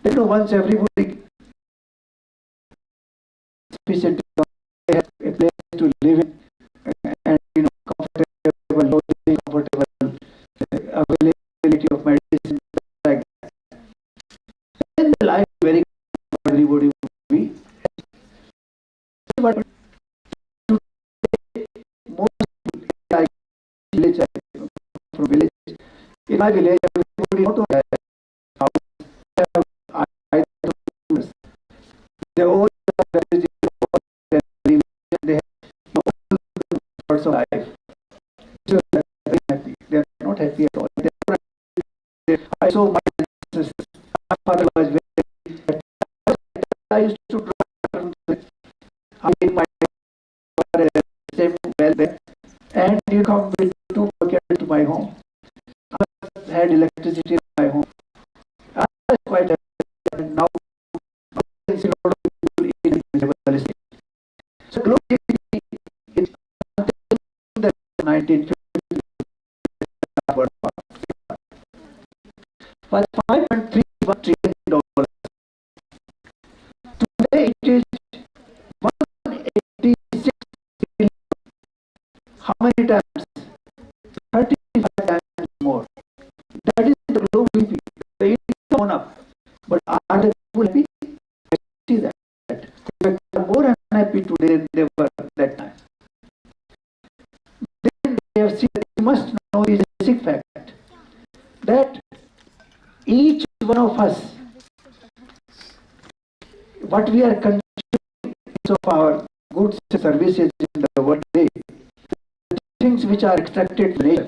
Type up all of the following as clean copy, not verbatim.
You know, once everybody sufficient, they have a place to live in, and you know, comfortable, comfortable availability of medicine, like that. Then the life very good, everybody would be. But today, most like village, from village, in my village, everybody not only I they all they have all parts of life. So they are very happy. They are not happy at all. I saw my sisters. My father was very happy. I used to drive. I mean, my father same well there, and you come with 2 buckets to my home. I had electricity in my home. I was quite happy. Now, it's a lot of people in materialistic. So globally, it's until the 1950s, was $5.31 trillion. Today it is 186 billion. How many times? 35 times more. That is the global GDP. The India has gone up. But are the people happy? I see that. They are more unhappy today than they were at that time. Then they have seen that you must know this basic fact that each one of us, what we are consuming of our goods and services in the world today, the things which are extracted from nature,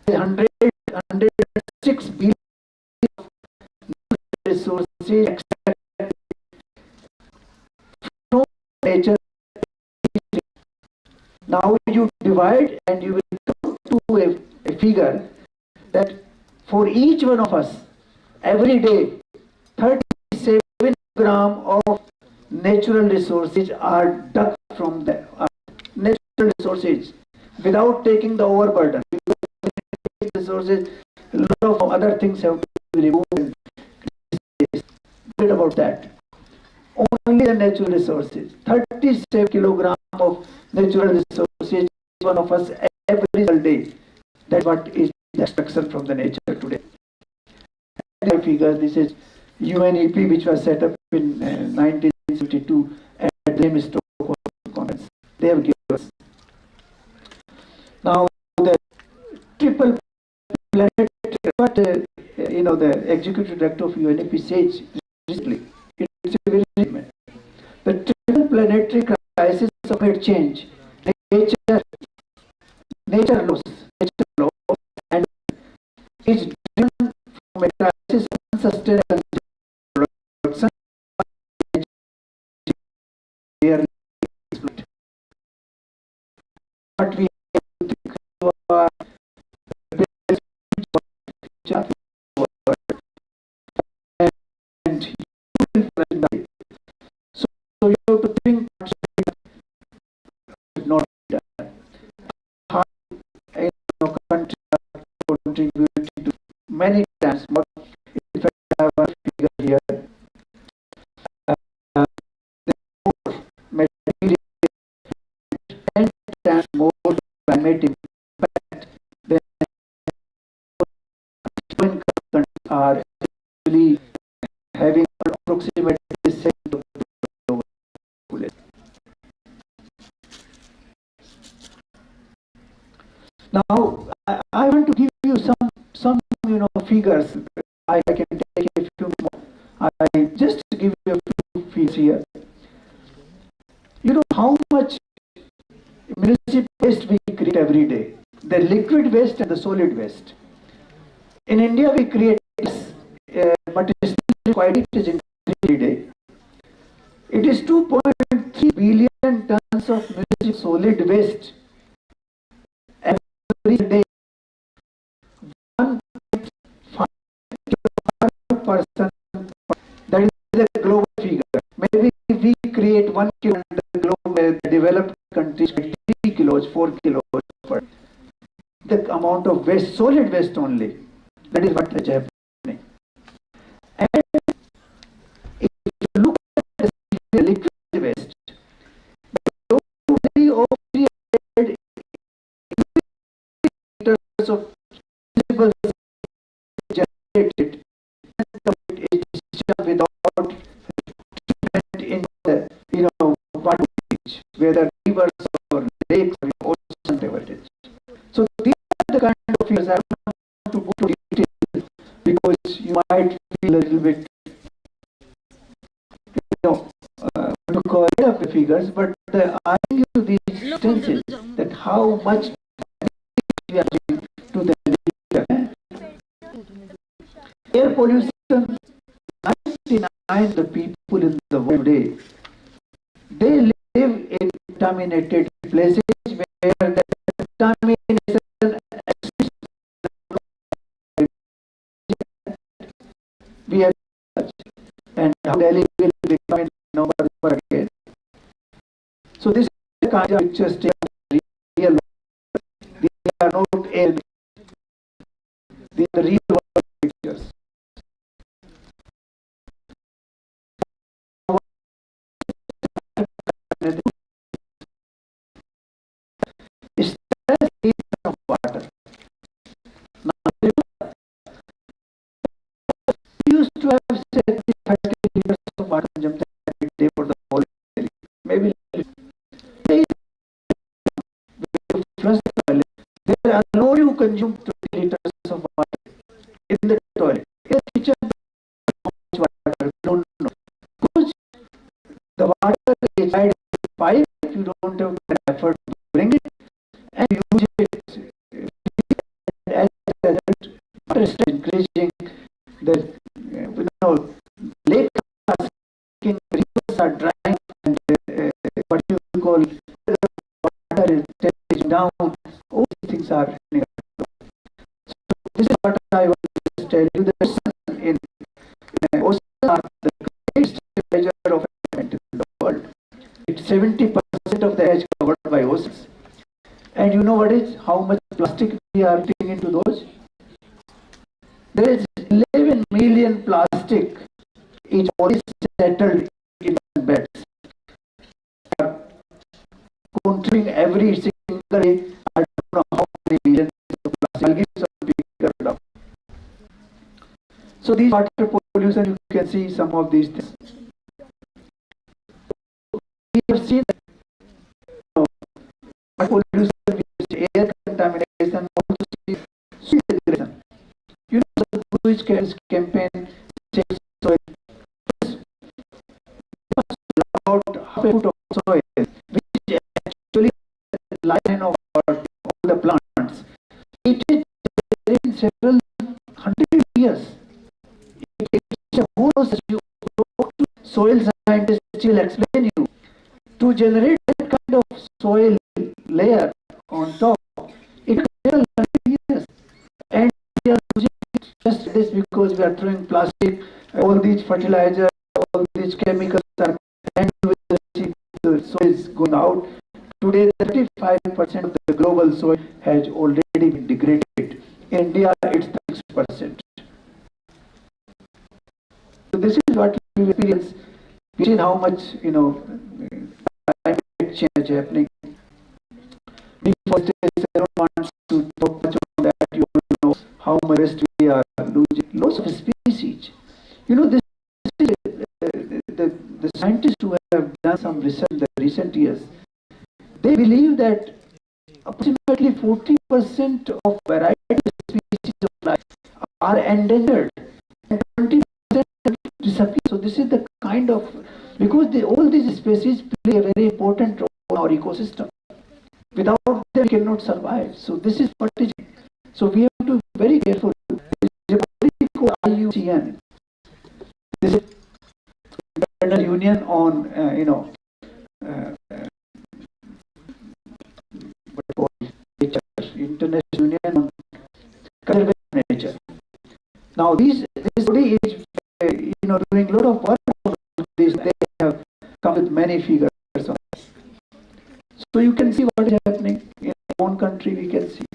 106 billion resources extracted from nature. Now you divide and you will come to a figure that for each one of us, every day, 37 grams of natural resources are dug from the natural resources without taking the overburden. Resources, a lot of other things have to be removed. Forget about that. Only the natural resources. 37 kilograms of natural resources, each one of us every single day. That's what is destruction from the nature today. Figures, this is UNEP, which was set up in 1972 at the Stockholm Conference. They have given us. Now the triple planetary, what you know, the executive director of UNEP says recently, it's a very statement. The triple planetary crisis of climate change, nature loss, and is driven from a crisis of unsustainable production. What we and so you have to think not done. How country contributing to many times more. In fact, I have a figure here. More material 10 times more climate impact than countries are actually having approximately the same population. Now, I want to give you some figures. I can take a few more. I just give you a few figures here. You know how much municipal waste we create every day? The liquid waste and the solid waste. In India, we create less, but it is still required. It is increasing every day. It is 2.3 billion tons of municipal solid waste every day. 1.5 person. That is the global figure. Maybe we create 1 kilo, and the global developed countries 3 kilos, 4 kilos per. The amount of waste, solid waste only. That is what is happening. And of visible generated without in the water bridge, whether rivers or lakes or ocean diverted. So these are the kind of figures. I don't want to go to detail because you might feel a little bit, to call it up the figures, but I give you these instances that how much we are doing to the nature. Air pollution, 99% the people in the world today, they live in contaminated places where the contamination exists. We have and how Delhi will become number again. So this is the kind of pictures taken real. These are not air. These are real world pictures. It's the of water. Now, we used to have said 30 liters of water consumption every day for the whole day. Maybe they flush the toilet. They allow you to consume 20 liters of water in the toilet. In the kitchen, how much water? You don't know. Because the water is inside the pipe, you don't have an effort to bring it and use it. As a result, water is increasing. The lakes are sinking, rivers are drying, and what you call water is down. All these things are happening. So this is what I want to tell you. The ocean in oceans are the greatest treasure of environment in the world. It's 70% of the edge covered by oceans. And you know what is how much plastic we are putting into those? There is 11 million plastic is already settled in beds. Contributing every single day, I don't know how many millions of plastic. I'll give some figure it up. So these water pollution, you can see some of these things. We have seen that water pollution, air contamination, also see soil degradation. You know, the Bush campaign says soil about half a foot of soil, which is actually the line of all the plants. It is there in several hundred years. It's a whole process. You go to soil scientists will explain you to generate that kind of soil layer on top. It took several hundred years, and we are using it just this because we are throwing plastic, all these fertilizers, all these chemicals are, and we will see the soil is going out. Today, 35% of the global soil has already been degraded. In India, it's 6%. So this is what we experience. We see how much climate change happening. Deforestation, I don't want to talk much on that. You all know how much we are losing. Loss of species. This is the scientists who have done some research in the recent years. They believe that approximately 40% of variety of species of life are endangered and 20% disappear. So this is the kind of, because all these species play a very important role in our ecosystem. Without them, we cannot survive. So this is what is. So we have to be very careful. IUCN. This is International Union on International Union on Conservation of Nature. Now this body is doing a lot of work on this. They have come with many figures on this. So you can see what is happening in our own country. We can see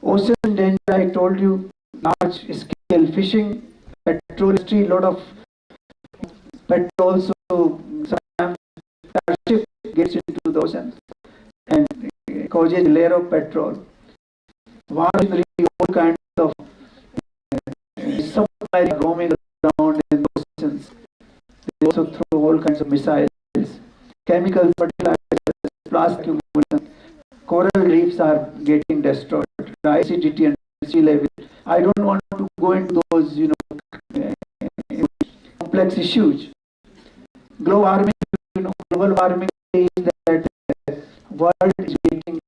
ocean danger. I told you, large scale fishing, petrol industry, lot of petrol also sometimes ship gets into the ocean and cause exposes a layer of petrol. Machinery, all kinds of submarine roaming around in the oceans. They also throw all kinds of missiles, chemicals, fertilizers, plastic accumulation. Coral reefs are getting destroyed. The acidity and sea level. I don't want to go into those, complex issues. Global warming is that the world is getting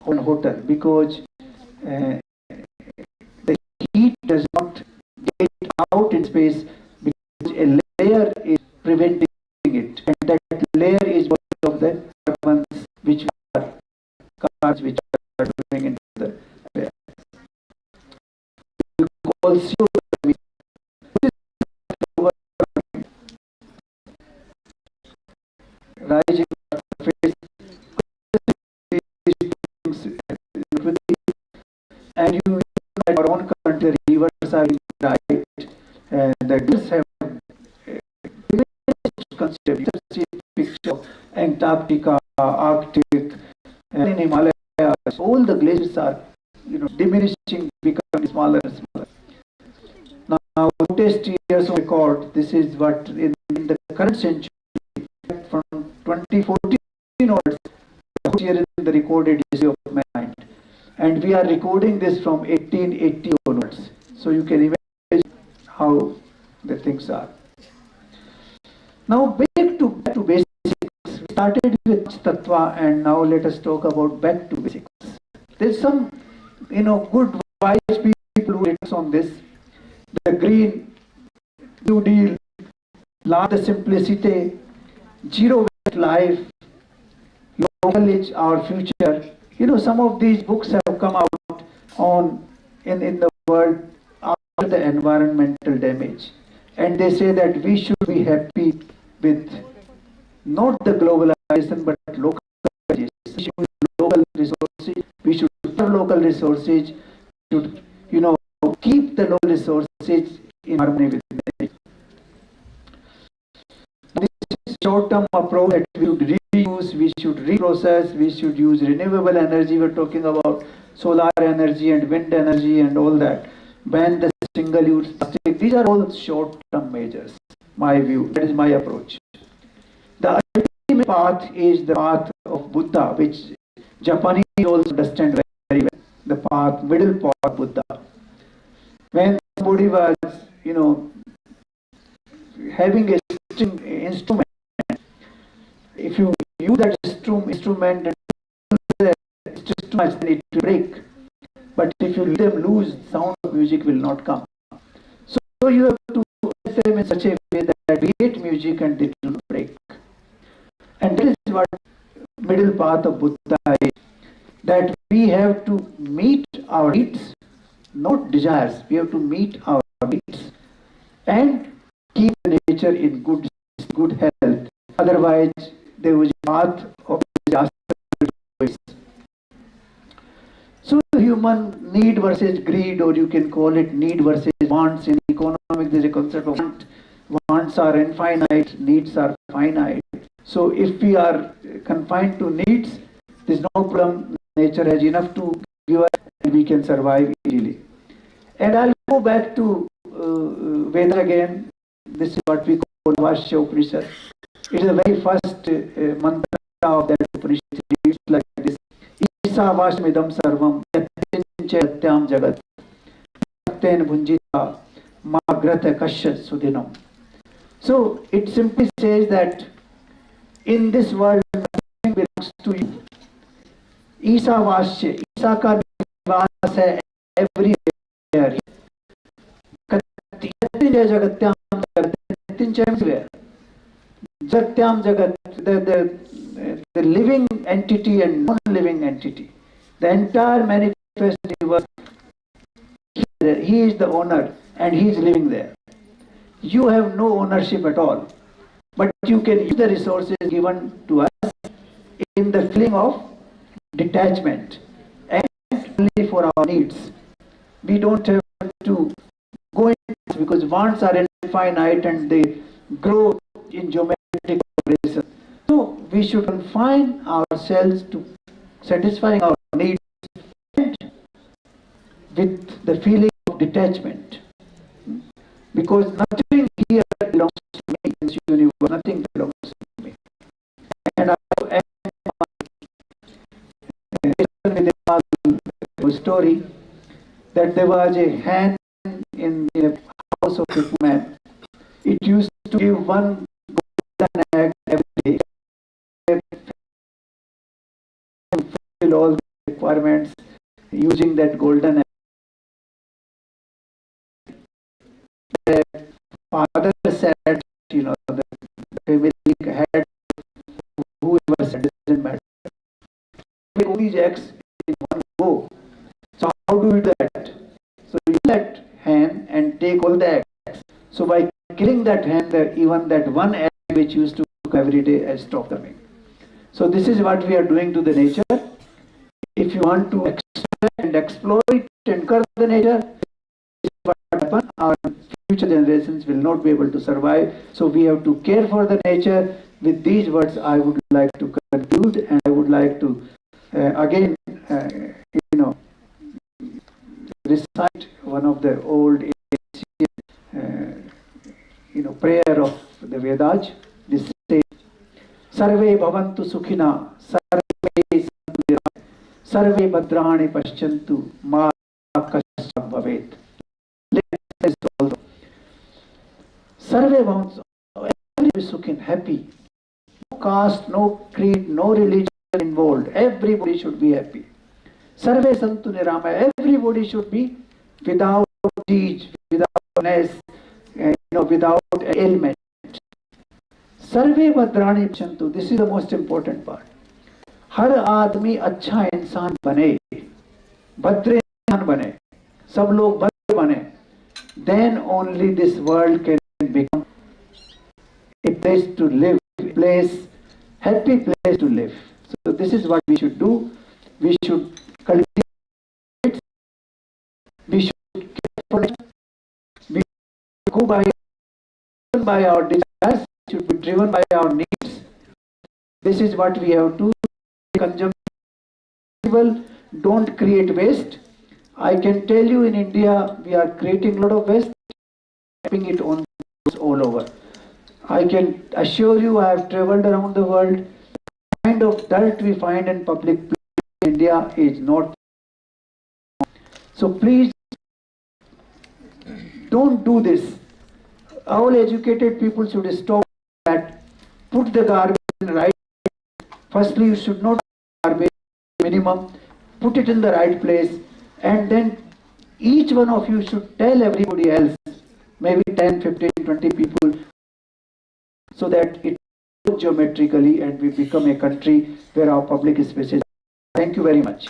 hotter because the heat does not get out in space because a layer is preventing it, and that layer is one of the carbons which are doing into the air. Also, rising surface, and you know our own country rivers are right, and the rivers have considered picture of Antarctica, Arctic, and in Himalayas, all the glaciers are diminishing, becoming smaller and smaller. Now, latest years of record, this is what in the current century, from 2014 onwards, the year is the recorded history of mankind. And we are recording this from 1880 onwards. So you can imagine how the things are. Now back to basics. We started with Tattva, and now let us talk about back to basics. There's some good wise people who write on this. The Green New Deal, La the Simplicity, Zero Waste Life, Local is Our Future. Some of these books have come out in the world after the environmental damage, and they say that we should be happy with not the globalization but local resources. We should use local resources. We should serve local resources. We should keep the local resources in harmony with nature. This short-term approach that we should reuse, we should reprocess, we should use renewable energy. We're talking about solar energy and wind energy and all that. Ban the single-use plastic. These are all short-term measures. My view. That is my approach. The ultimate path is the path of Buddha, which Japanese also understand very well. The path, middle path, Buddha. When somebody was, having a instrument, if you use that instrument and it's just too much, then it will break. But if you let them loose, sound of music will not come. So you have to set them in such a way that they create music and it will break. And that is what middle path of Buddha is. That we have to meet our needs, not desires. We have to meet our needs and keep nature in good health. Otherwise, there was a path of disaster. So human need versus greed, or you can call it need versus wants. In economics, there is a concept of want. Wants are infinite, needs are finite. So if we are confined to needs, there is no problem. Nature has enough to give us and we can survive easily. And I'll go back to Veda again. This is what we call Vashya Upanishad. It is the very first mantra of that Upanishad. It reads like this. Isa Vashmidam Sarvam Yatincha Yatyam Jagat Yakten Bhunjita Magrata Kashya Sudinam. So it simply says that in this world nothing belongs to you. Isa Vashya, Isa ka nivas hai everywhere. Yatincha Jagatyam Jagat, Yatincha everywhere. Jatyam Jagat, the living entity and non-living entity. The entire manifest universe, he is the owner and he is living there. You have no ownership at all. But you can use the resources given to us in the feeling of detachment and only for our needs. We don't have to go into this because wants are infinite and they grow in geometric progression. So we should confine ourselves to satisfying our with the feeling of detachment. Because nothing here belongs to me in this universe, nothing belongs to me. And I have a story that there was a hen in the house of a man. It used to give one golden egg every day, fulfill all the requirements using that golden egg. The father said, the family had whoever said, it doesn't matter. All these eggs in one go. So how do we do that? So you let hen and take all the eggs. So by killing that hen, even that one egg which used to cook every day has stopped coming. So this is what we are doing to the nature. If you want to extract and exploit and curb the nature, this is what will happen. Our future generations will not be able to survive. So we have to care for the nature. With these words, I would like to conclude, and I would like to again, recite one of the old prayer of the Vedas. This says, Sarve bhavantu sukhina, sarve santu niramayaः, sarve bhadrani paschyantu, ma kaschat bhavet. Let us also. Sarve bhavantu, everybody is sukhin, happy. No caste, no creed, no religion involved. Everybody should be happy. Sarve santu niramayaः, everybody should be without disease, without illness, without ailment. Sarve bhadrani paschyantu, this is the most important part. हर आदमी अच्छा इंसान बने, भद्र इंसान बने, सब लोग भद्र बने. Then only this world can become a place to live, a place, happy place to live. So this is what we should do. We should cultivate. We should care for it. We should go by our desires. We should be driven by our needs. This is what we have to consume. Don't create waste. I can tell you, in India we are creating a lot of waste, dumping it on all over. I can assure you, I have traveled around the world. The kind of dirt we find in public places in India is not. So please don't do this. All educated people should stop that. Put the garbage in the right. Firstly, you should not put garbage minimum. Put it in the right place, and then each one of you should tell everybody else, maybe 10, 15, 20 people, so that it grows geometrically and we become a country where our public spaces. Thank you very much.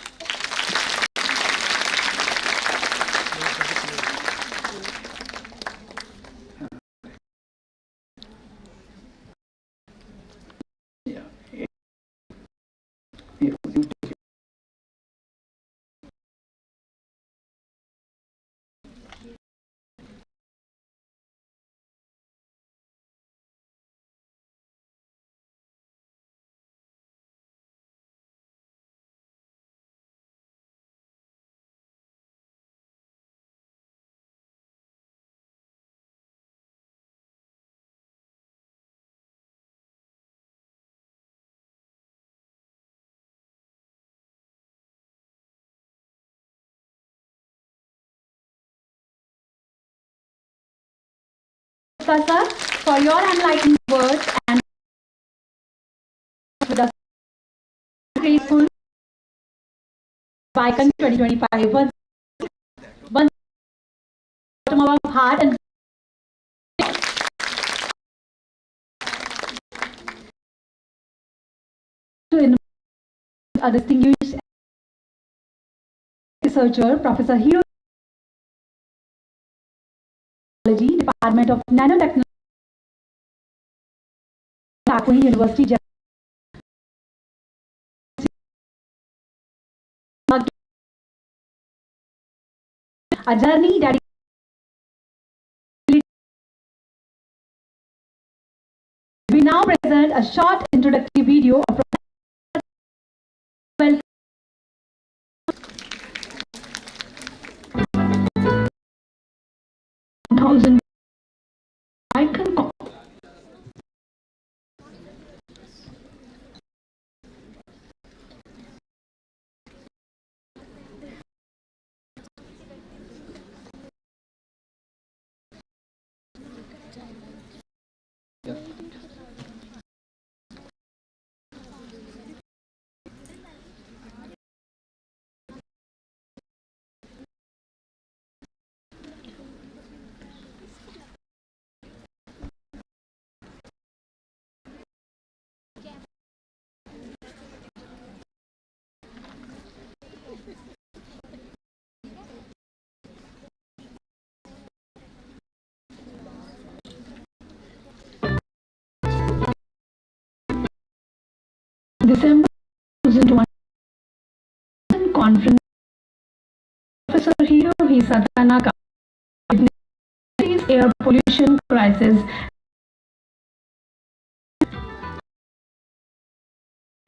Sir, for your enlightening words and with us grateful BICON 2025 was one bottom of our heart and to invite a distinguished researcher, Professor Hero, Department of Nanotechnology, Jaipur University, Jaipur. A journey that we now present a short introductory video of 1000 BICON. December 2021 conference, Professor Hirohi Satanaka witnessed air pollution crisis,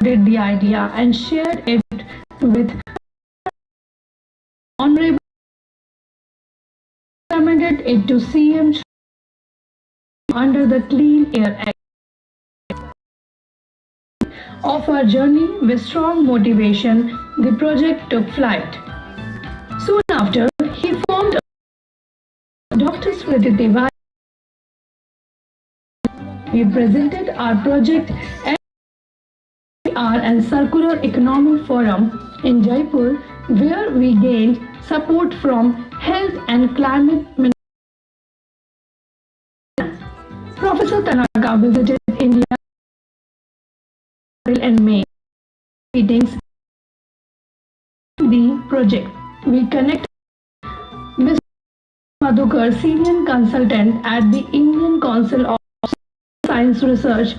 did the idea and shared it with Honorable, recommended it to CM under the Clean Air Act. Of our journey with strong motivation, the project took flight. Soon after, he formed Dr. Smriti Tiwari. We presented our project at and Circular Economy Forum in Jaipur, where we gained support from Health and Climate Minister. Professor Tanaka visited India in May. Meetings the project. We connected Mr. Madhukar, senior consultant at the Indian Council of Science Research,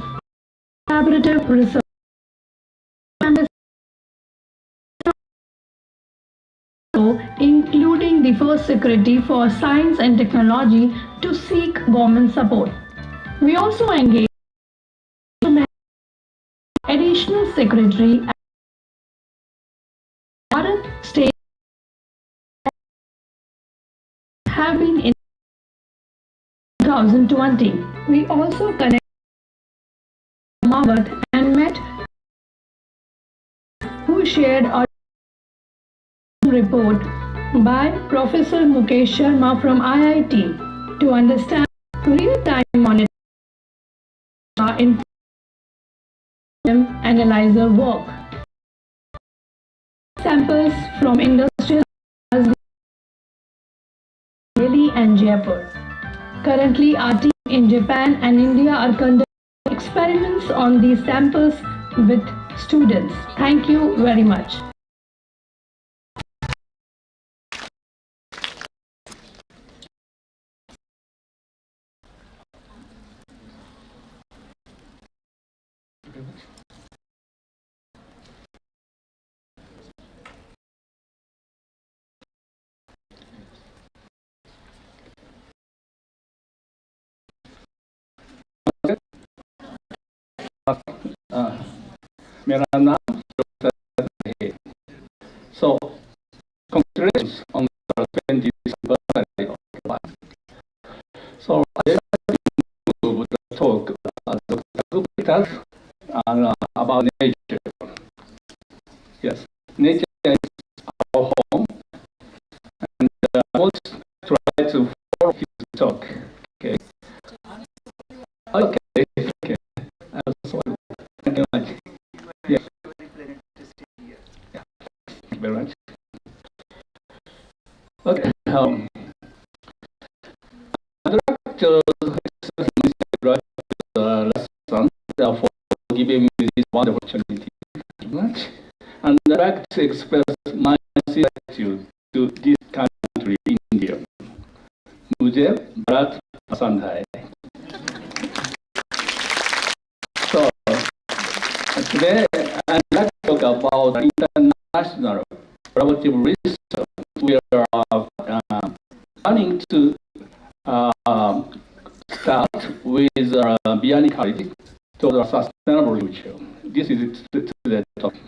Collaborative Research, including the first Secretary for Science and Technology, to seek government support. We also engaged Additional Secretary at Bharat State have been in 2020. We also connected Mawat and met who shared a report by Professor Mukesh Sharma from IIT to understand real-time monitoring in analyzer work. Samples from industrial Delhi and Jaipur. Currently, our team in Japan and India are conducting experiments on these samples with students. Thank you very much. मेरा नाम है. So, congratulations on the 20th birthday of your wife. So, I would talk about nature. Yes, nature is our home, and I will try to follow his talk. Okay. Okay. Okay. Thank you very much. Yes. Yeah. Thank you very much. Okay. I'd like to lesson for giving me this wonderful opportunity. Thank you very much. And I'd like to express my gratitude to this country, India. मुझे भारत पसंद है. So today I'd like to talk about international collaborative research. We are planning to start with Biyani quality to the sustainable future. This is the topic.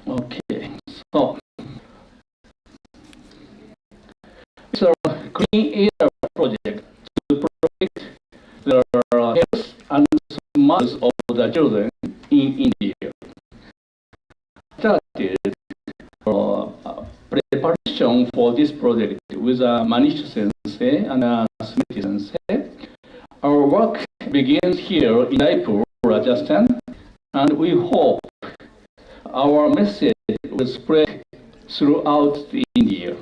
Okay, so clean air project to protect the health and smiles of the children in India. Started preparation for this project with Manish Sensei and Smriti Sensei. Our work begins here in Jaipur, Rajasthan, and we hope our message will spread throughout India.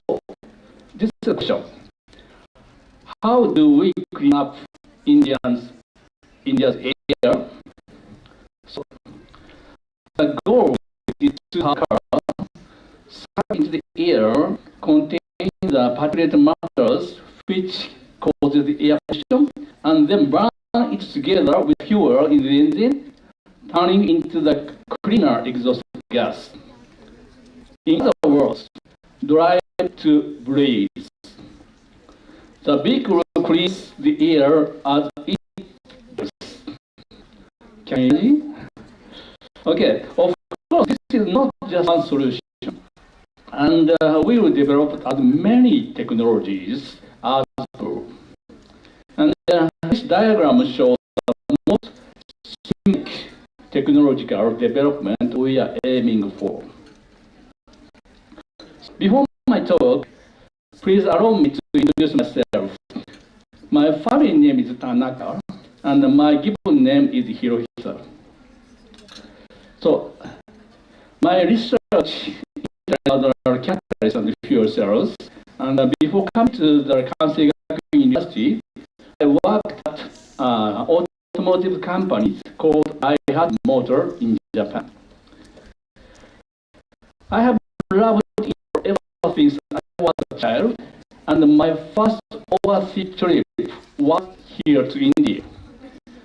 So, this is a question. How do we clean up India's air? So, the goal is to have into the air containing the particulate matters which causes the air pollution, and then burn it together with fuel in the engine, turning into the cleaner exhaust gas. In other words, drive to breathe. The vehicle cleans the air as it does. Can you see? Okay, of course, this is not just one solution. And we will develop as many technologies as possible. And this diagram shows the most unique technological development we are aiming for. Before my talk, please allow me to introduce myself. My family name is Tanaka, and my given name is Hirohisa. So, my research is catalysts and fuel cells, and before coming to the Kansai University, I worked at automotive companies called iHat Motor in Japan. I have loved ever since I was a child, and my first overseas trip was here to India.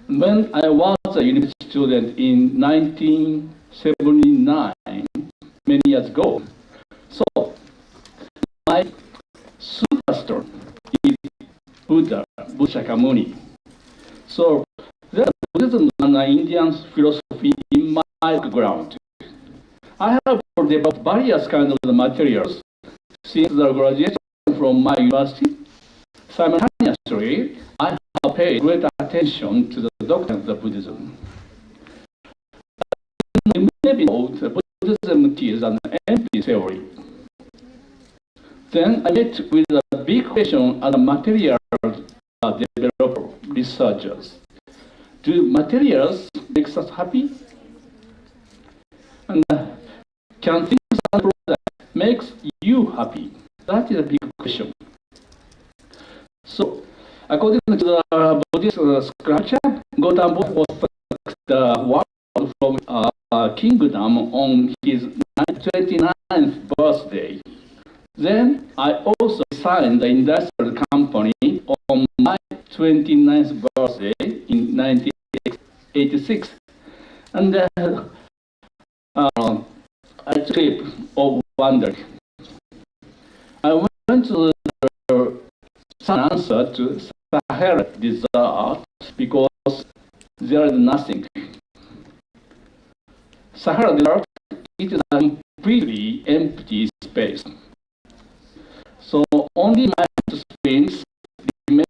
When I was a university student in 1979, many years ago. So, my superstar is Buddha Shakyamuni. So, there's Buddhism and Indian philosophy in my background. I have developed various kinds of materials since the graduation from my university. Simultaneously, I have paid great attention to the doctrines of Buddhism. You may be told that Buddhism is an empty theory. Then I met with a big question as a material developer, researchers. Do materials make us happy? And can things and products make you happy? That is a big question. So, according to the Buddhist scripture, Gautama Buddha was the world from kingdom on his 29th birthday. Then I also signed the industrial company on my 29th birthday in 1986. And I took a trip of wonder. I went to the sun answer to Sahara Desert because there is nothing. Sahara Desert is a completely empty space. So only my footprints remain.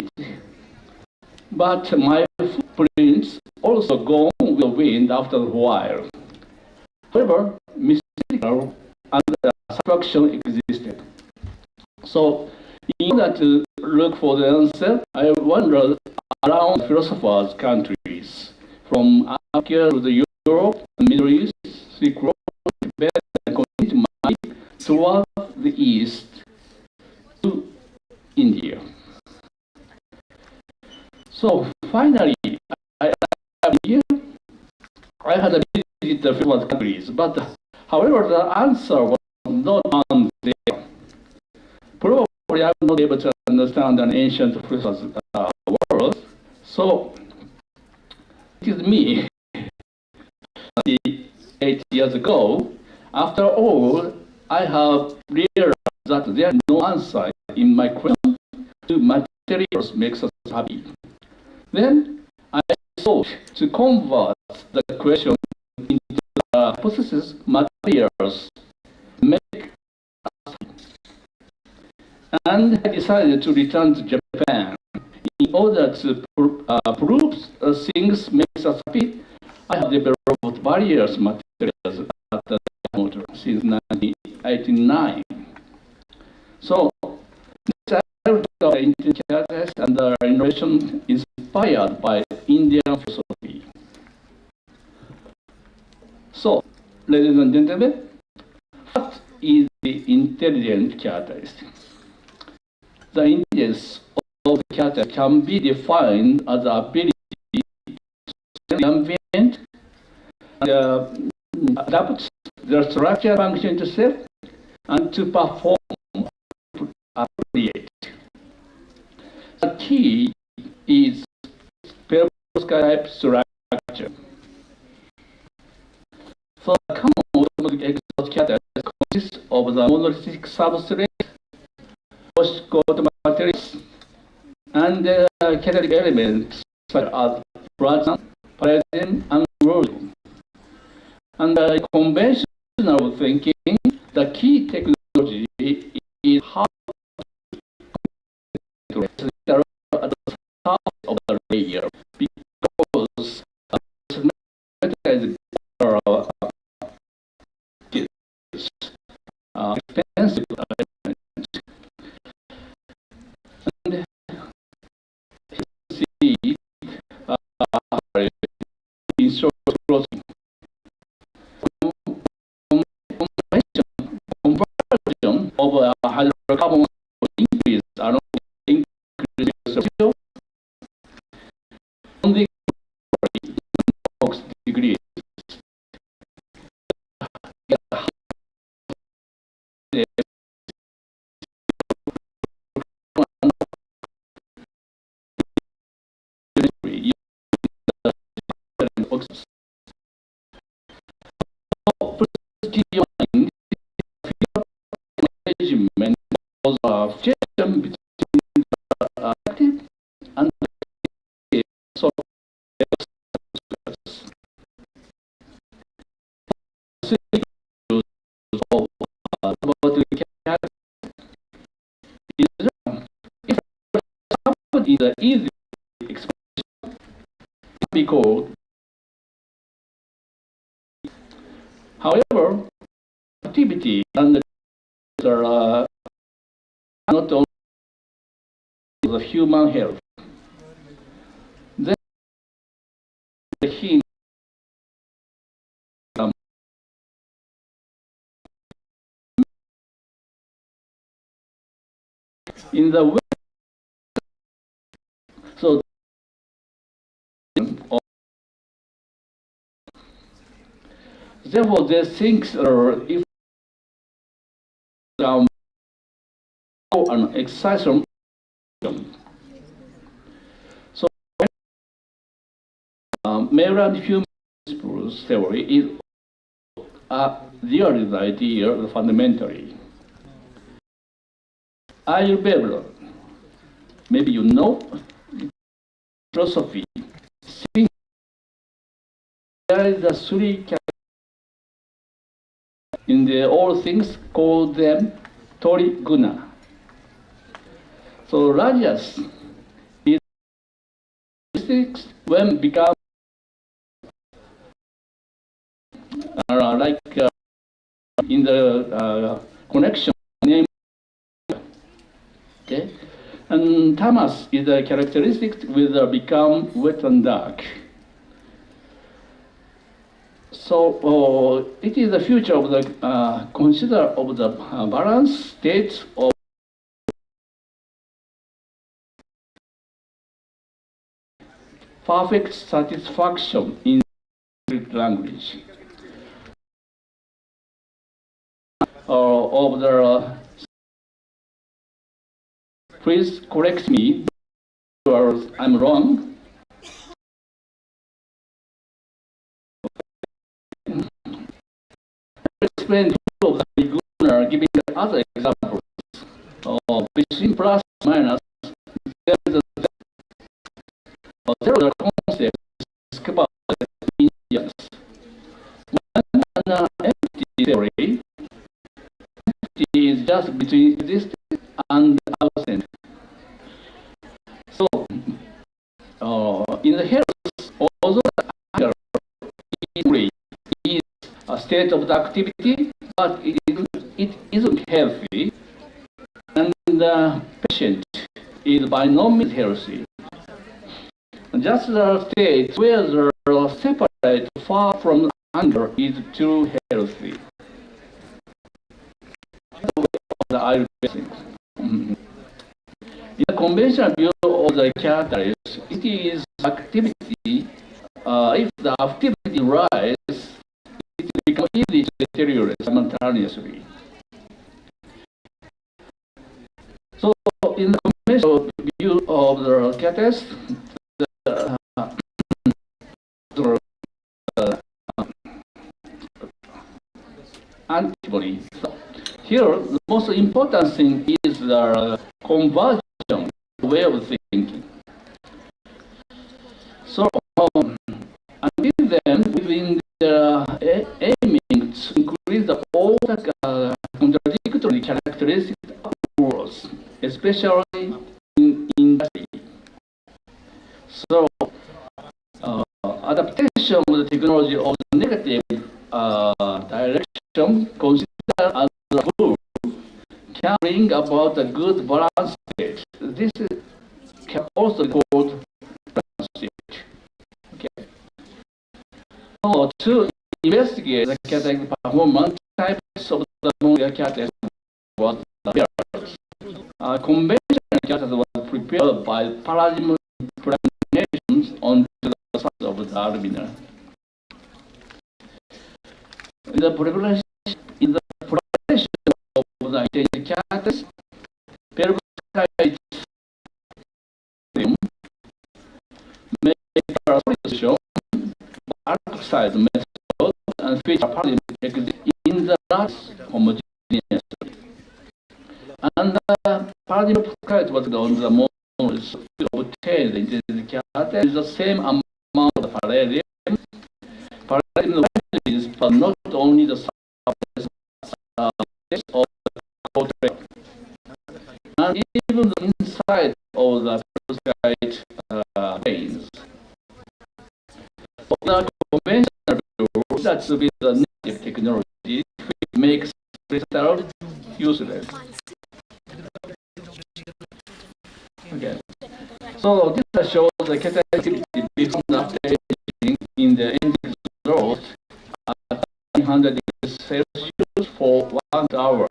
But my footprints also go with the wind after a while. However, mystical and satisfaction existed. So in order to look for the answer, I wandered around philosophers' countries, from Africa to the Europe, the Middle East, Silk Road, Tibet, and continued my toward the east to India. So finally, I am here. I had a visit the philosophers' countries, but however, the answer was not found there. Probably I was not able to understand an ancient philosopher's world. So it is me. 8 years ago, after all, I have realized that there is no answer in my question to materials makes us happy. Then I sought to convert the question into the hypothesis materials make us happy. and I decided to return to Japan. In order to prove things makes us happy, I have developed various materials at the motor since 1989. So, this of intelligence and innovation inspired by Indian philosophy. So, ladies and gentlemen, what is the intelligent characteristic? The intelligence of the character can be defined as the ability to ambient and adapt the structure function to self and to perform appropriate. The key is perovskite structure. So the common automatic exoskeleton consists of the monolithic substrate, post-coat materials, and catalytic elements such as plasma, palladium, and rhodium. And conventional thinking, the key technology is how to at the top of the layer, because expensive element. And see in short closing. Conversion of hydrocarbon increase along increase ratio on the degree. Management was a friction between the active and the software. Is an easy expression because, however, activity and are not only the human health. Then the hint in the way. So therefore, these things are if an exercise. So male and female principles theory is really the idea fundamentally. Ayurveda, maybe you know, philosophy. There is a three in the all things call them Tori Guna. So Rajas is when become like in the connection name. Okay, and tamas is a characteristic with become wet and dark. So it is the future of the consider of the balance state of perfect satisfaction in language of the. Please correct me, or I'm wrong. Explain of the beginner giving other examples between plus minus. There is a concept about Indians. When an empty theory, empty is just between existing and absent. So, in the health, although the anger is a state of the activity, but it isn't healthy, and the patient is by no means healthy. Just the state where the separate far from anger is too healthy. The Ayurvedic. In the conventional view of the characteristics, it is activity. If the activity rises, it becomes easy to deteriorate simultaneously. So, in the conventional view of the characteristics, antibody. Here, the most important thing is the conversion way of thinking. So, until then, we've been aiming to increase all the contradictory characteristics of words, especially in industry. So, adaptation of the technology of the negative direction considered as a good can bring about a good balance state. This can also be called balance state. Okay. So to investigate the characteristic performance types of the molecular characteristics was prepared. Conventional characteristics was prepared by paradigm implementations on the surface of the alumina. In the preparation of the identity characters, peroxide make a solution oxide method and feature paradigm in the last homogeneously. And the paradigm peroxide was on the models to obtain the identity character is the same amount of palladium. Palladium is but not only the surface of the coating, and even the inside of the peroxide veins. The conventional view that with the negative technology, which makes crystal useless. Okay. So this shows the catalytic before and after aging in the engine growth at 900 degrees Celsius for 1 hour.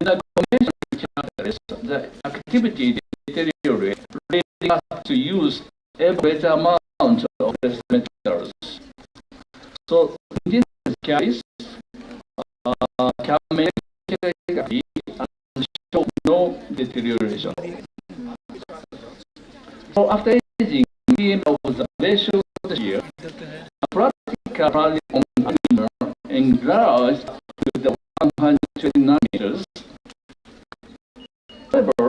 In the conventional characteristics, the activity deteriorates, leading us to use a greater amount of these metals. So in this case, can make activity and show no deterioration. So after aging, the observation here, a practical value on animal enlarged to the 120 nanometers. However,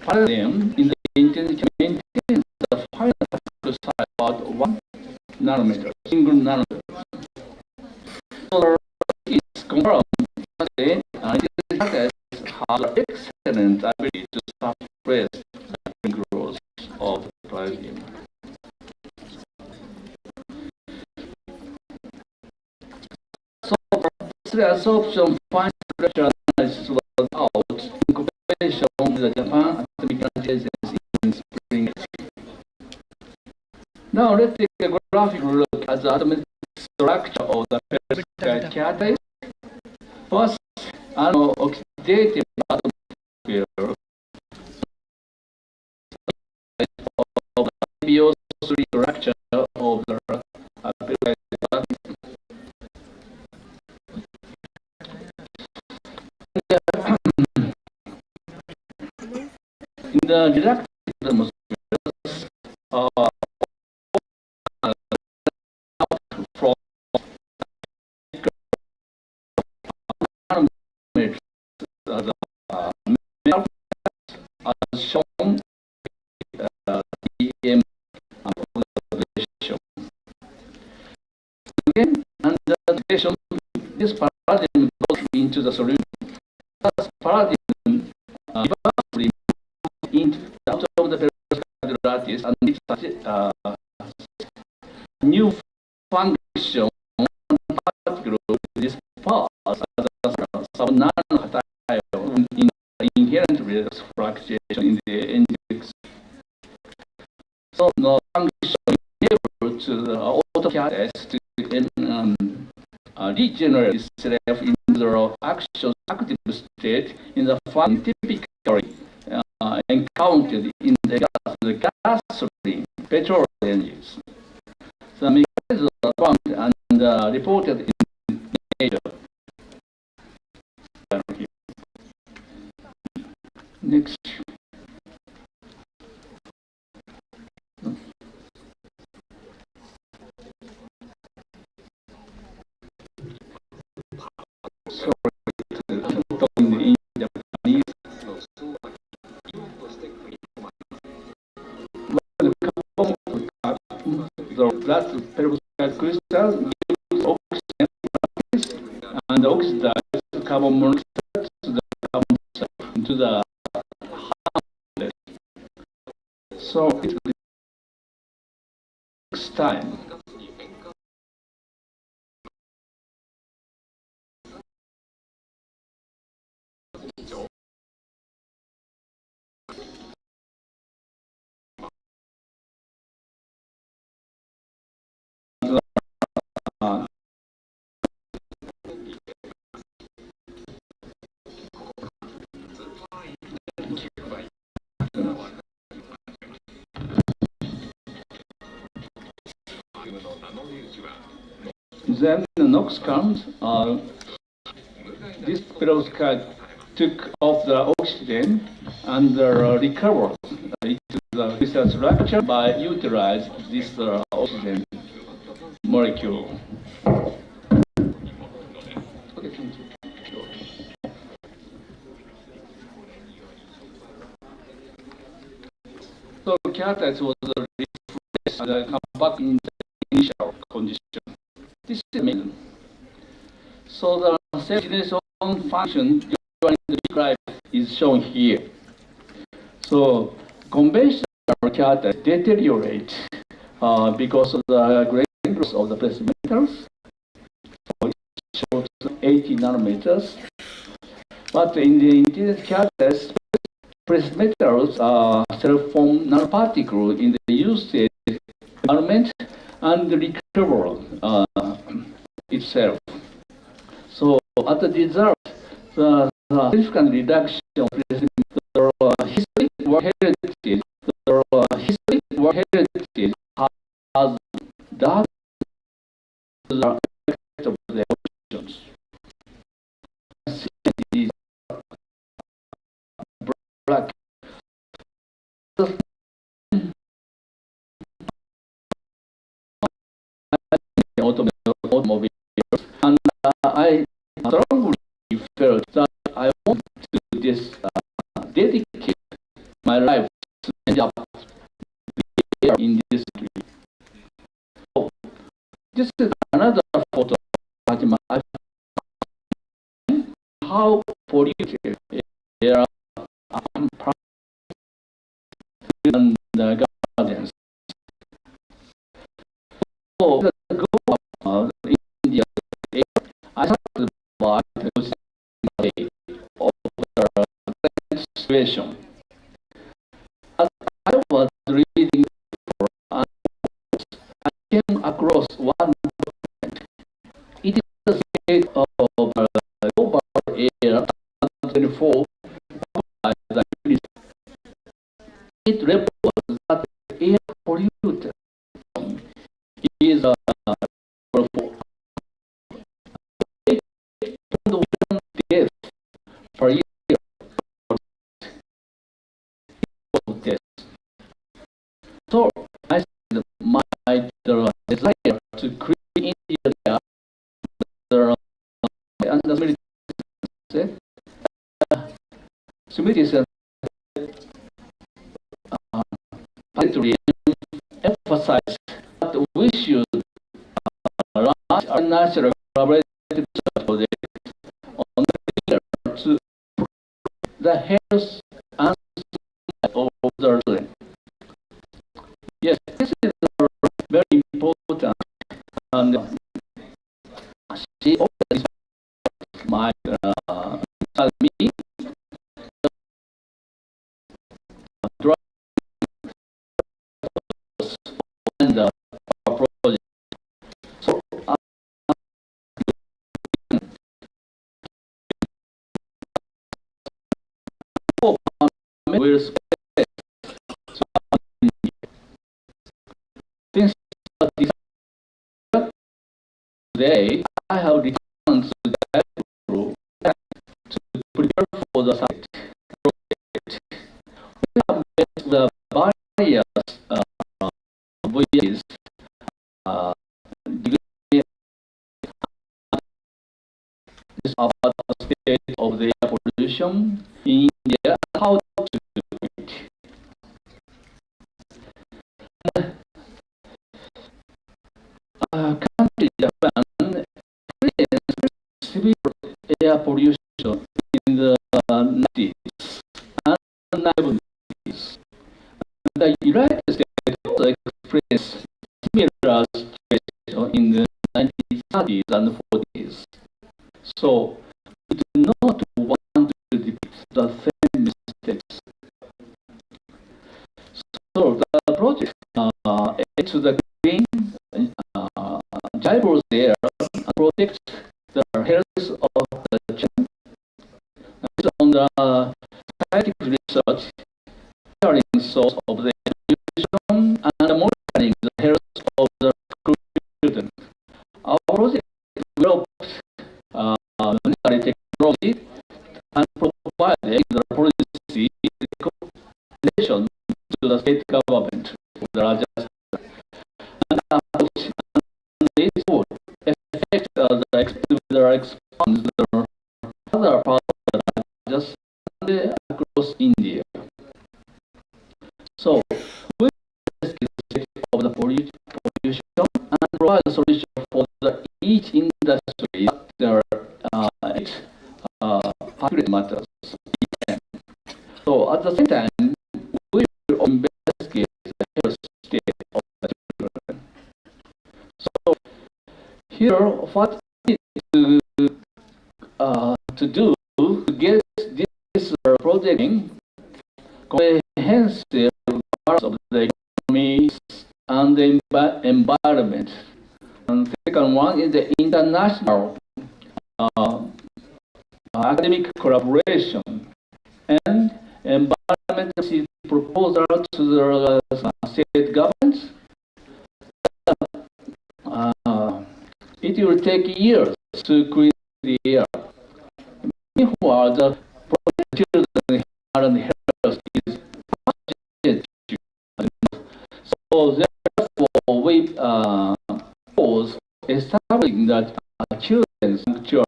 palladium in the intended can maintain the final particle size about 1 nanometer, single nanometer. So it's confirmed that the identity has excellent ability to suppress the growth of the palladium. So the absorption fine structure analysis was out in cooperation with the Japan Academic Agency in spring. Now let's take a graphic look at the atomic structure of the peroxide catalyst. First, oxidative atmosphere of the BO3 structure of the peroxide catalyst. In the reactive atmosphere, from as shown EM observation. Again, under the situation, this paradigm goes into the solution. Thus, paradigm this and new function particle this part as a sub-nanoparticle in inherently fluctuation in the index. So the function able to auto-catalyze to regenerate itself in the active state in the form typically encountered in the gasoline petrol engines. The mechanism was found and reported in Nature. Next. Sorry to talk in Japanese. The flat peroxide crystal gives oxygen and oxidize carbon monoxide to the carbon dioxide into the harmless. So it takes time. Then the NOx comes. This peroxide took off the oxygen and recovered into the crystal structure by utilizing this oxygen molecule. So catalyst was refreshed and come back in the initial condition. This is amazing. So the self-generation function during the big life is shown here. So conventional catalysts deteriorate because of the great growth of the precious metals. So it shows 80 nanometers. But in the intelligent catalyst, precious metals self-form nanoparticles in the usage environment and recover itself. So as a result, the significant reduction of the history or heritage, has that the effect of the oceans. These black. Automobiles, and I strongly felt that I want to just dedicate my life to end up in this field. So, this is another photo of how polluted there are and the gardens. So the goal of India, I started by the of the situation. As I was reading, I came across one document. It is the state of the global air 24 by the UNICEF. It reports that air polluted is death per year of death. So I said my desire to create India and the military particularly emphasize that we should launch a national collaborative project on to the health and of the children. Yes, this is very important, and she always my tell me drive and project. So will spend since this day I have returned to Jaipur to prepare for the summit project. We have met the various voyages this about the state of the air pollution in India and how to do it. Country Japan experienced severe air pollution in the 90s and 90s. The United States also experienced similar situation in the 1930s and 40s. So we do not want to repeat the same mistakes. So the project aims to the green Jaipur's air protects the health of the children. Based on the scientific research, sharing source of the pollution and monitoring the health of the children. Our project developed monetary technology and provided the policy recommendation to the state government of the Rajasthan. And this would affect the expands the other parts of the Rajasthan across India. So we investigate the state of the pollution and provide a solution for each industry that public matters. So at the same time, we will investigate the health state of the children. So here, what we need to do to get this project comprehensive parts of the economy and the environment. And the second one is the international academic collaboration and environmental proposal to the state governments. It will take years to clean the air. Meanwhile, the children and health is urgent. So therefore, we propose establishing that children's sanctuary.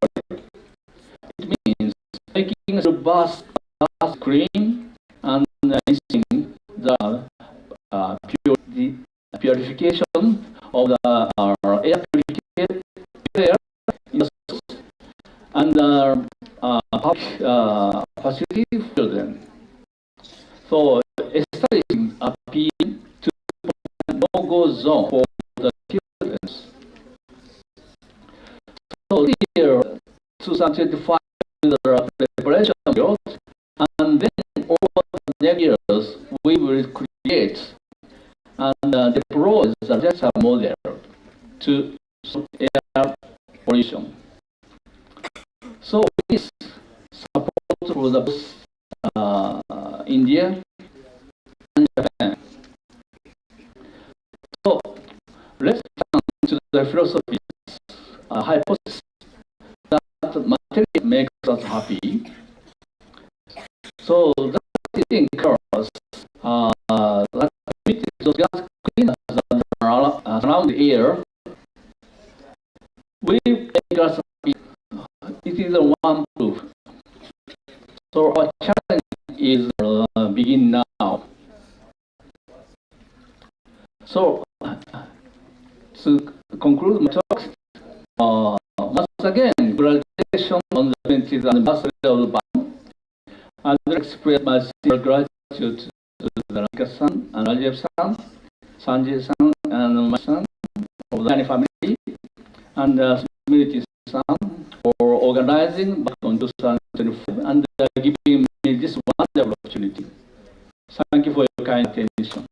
It means making a robust clean and enhancing the purification of the air purification and public facility for children. So establishing a PM to no-go zone for the children. So this year, 2025, the preparation period, and then over the next years, we will create and deploy the data model to solve air pollution. So this support for the India and Japan. So let's turn to the philosophy hypothesis that material makes us happy. So that thing occurs that those gas cleaners that are around the air will make us happy. It is a one proof. So our challenge is begin now. So to conclude my talk, once again, congratulations on the 20th anniversary of the BICON. I express my sincere gratitude to the Rika-san and Rajeev-san Sanjay-san and my son of the Biyani family, and Smriti-san for organizing BICON 2025 and giving me this wonderful opportunity. Thank you for your kind attention.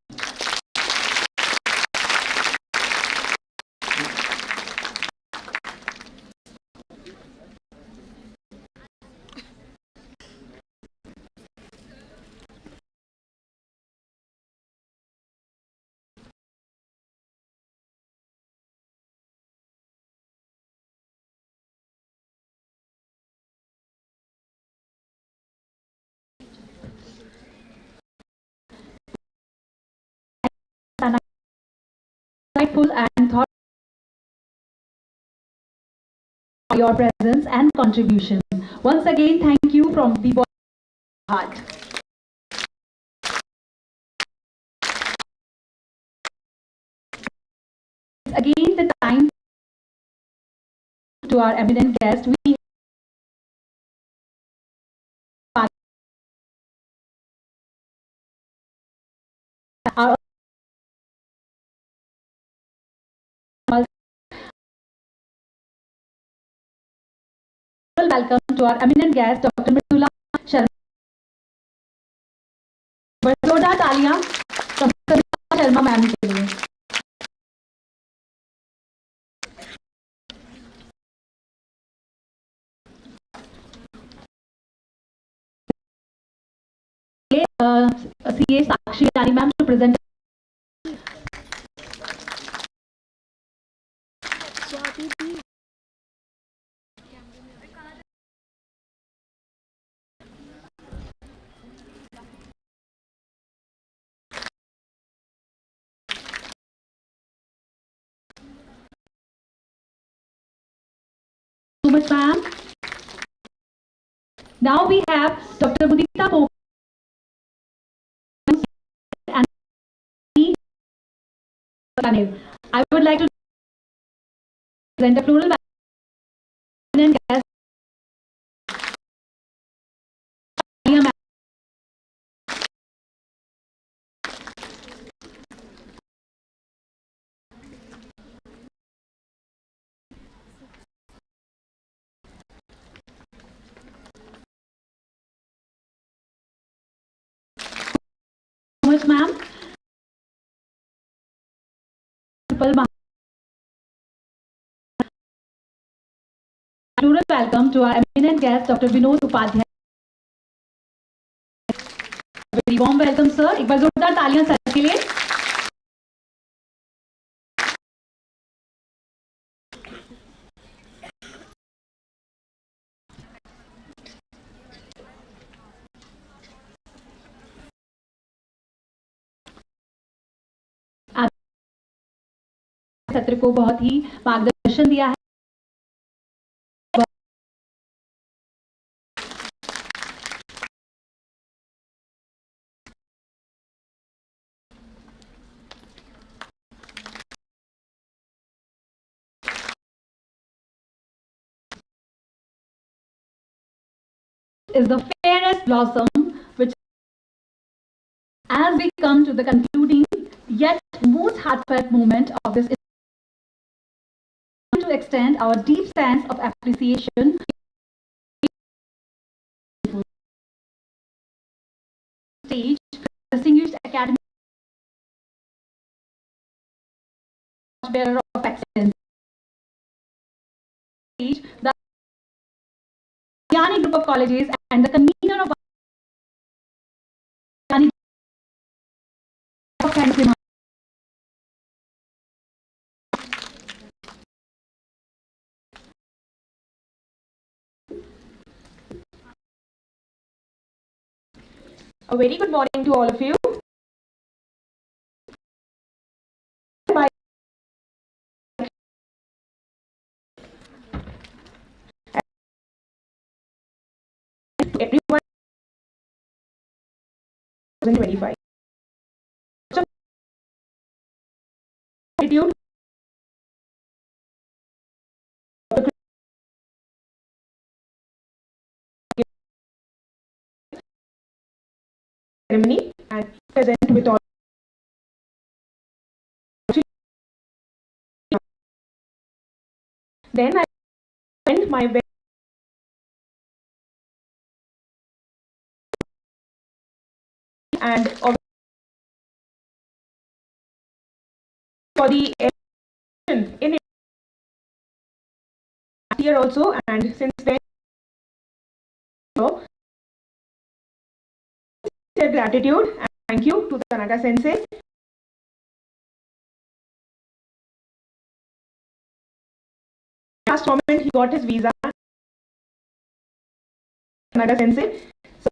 Insightful and thought for your presence and contribution. Once again, thank you from the bottom of my heart. Again, the time to our eminent guest. We are welcome to our eminent guest, Dr. Mridula Sharma. जोरदार तालियां doctor Sharma ma'am के लिए. CA Sakshi Rani ma'am to present. So much, ma'am. Now we have Dr. Mudita Pope and I would like to present a plural and guest. So much, ma'am. Plural welcome to our eminent guest, Dr. Vinod Upadhyay. Very warm welcome, sir. एक बार जोरदार तालियां sir के लिए. सत्र को बहुत ही मार्गदर्शन दिया है. Is the fairest blossom, which as we come to the concluding yet most heartfelt moment of this, to extend our deep sense of appreciation stage distinguished academic bearer of excellence, the Biyani group of colleges and the convener of Biyani. A very good morning to all of you. Everyone 2025. Attitude ceremony and present with all Then I went my way and for the election in year also, and since then, so, gratitude and thank you to Tanaka Sensei. Last moment he got his visa. Tanaka Sensei. So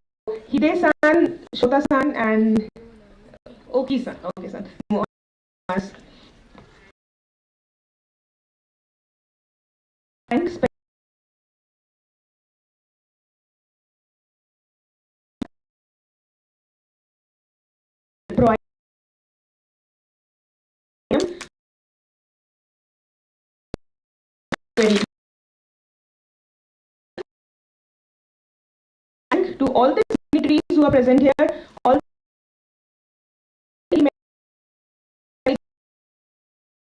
Hide-san, Shota-san, and Oki-san. Okay-san. Thanks. Provide very and to all the dignitaries who are present here, all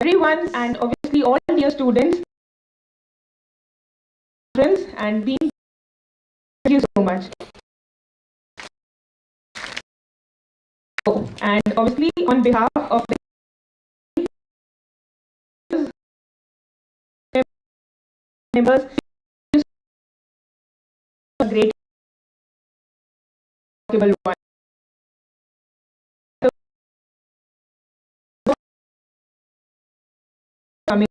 everyone, and obviously all dear students, friends, and being. Thank you so much. And obviously on behalf of the members, a great one. Coming.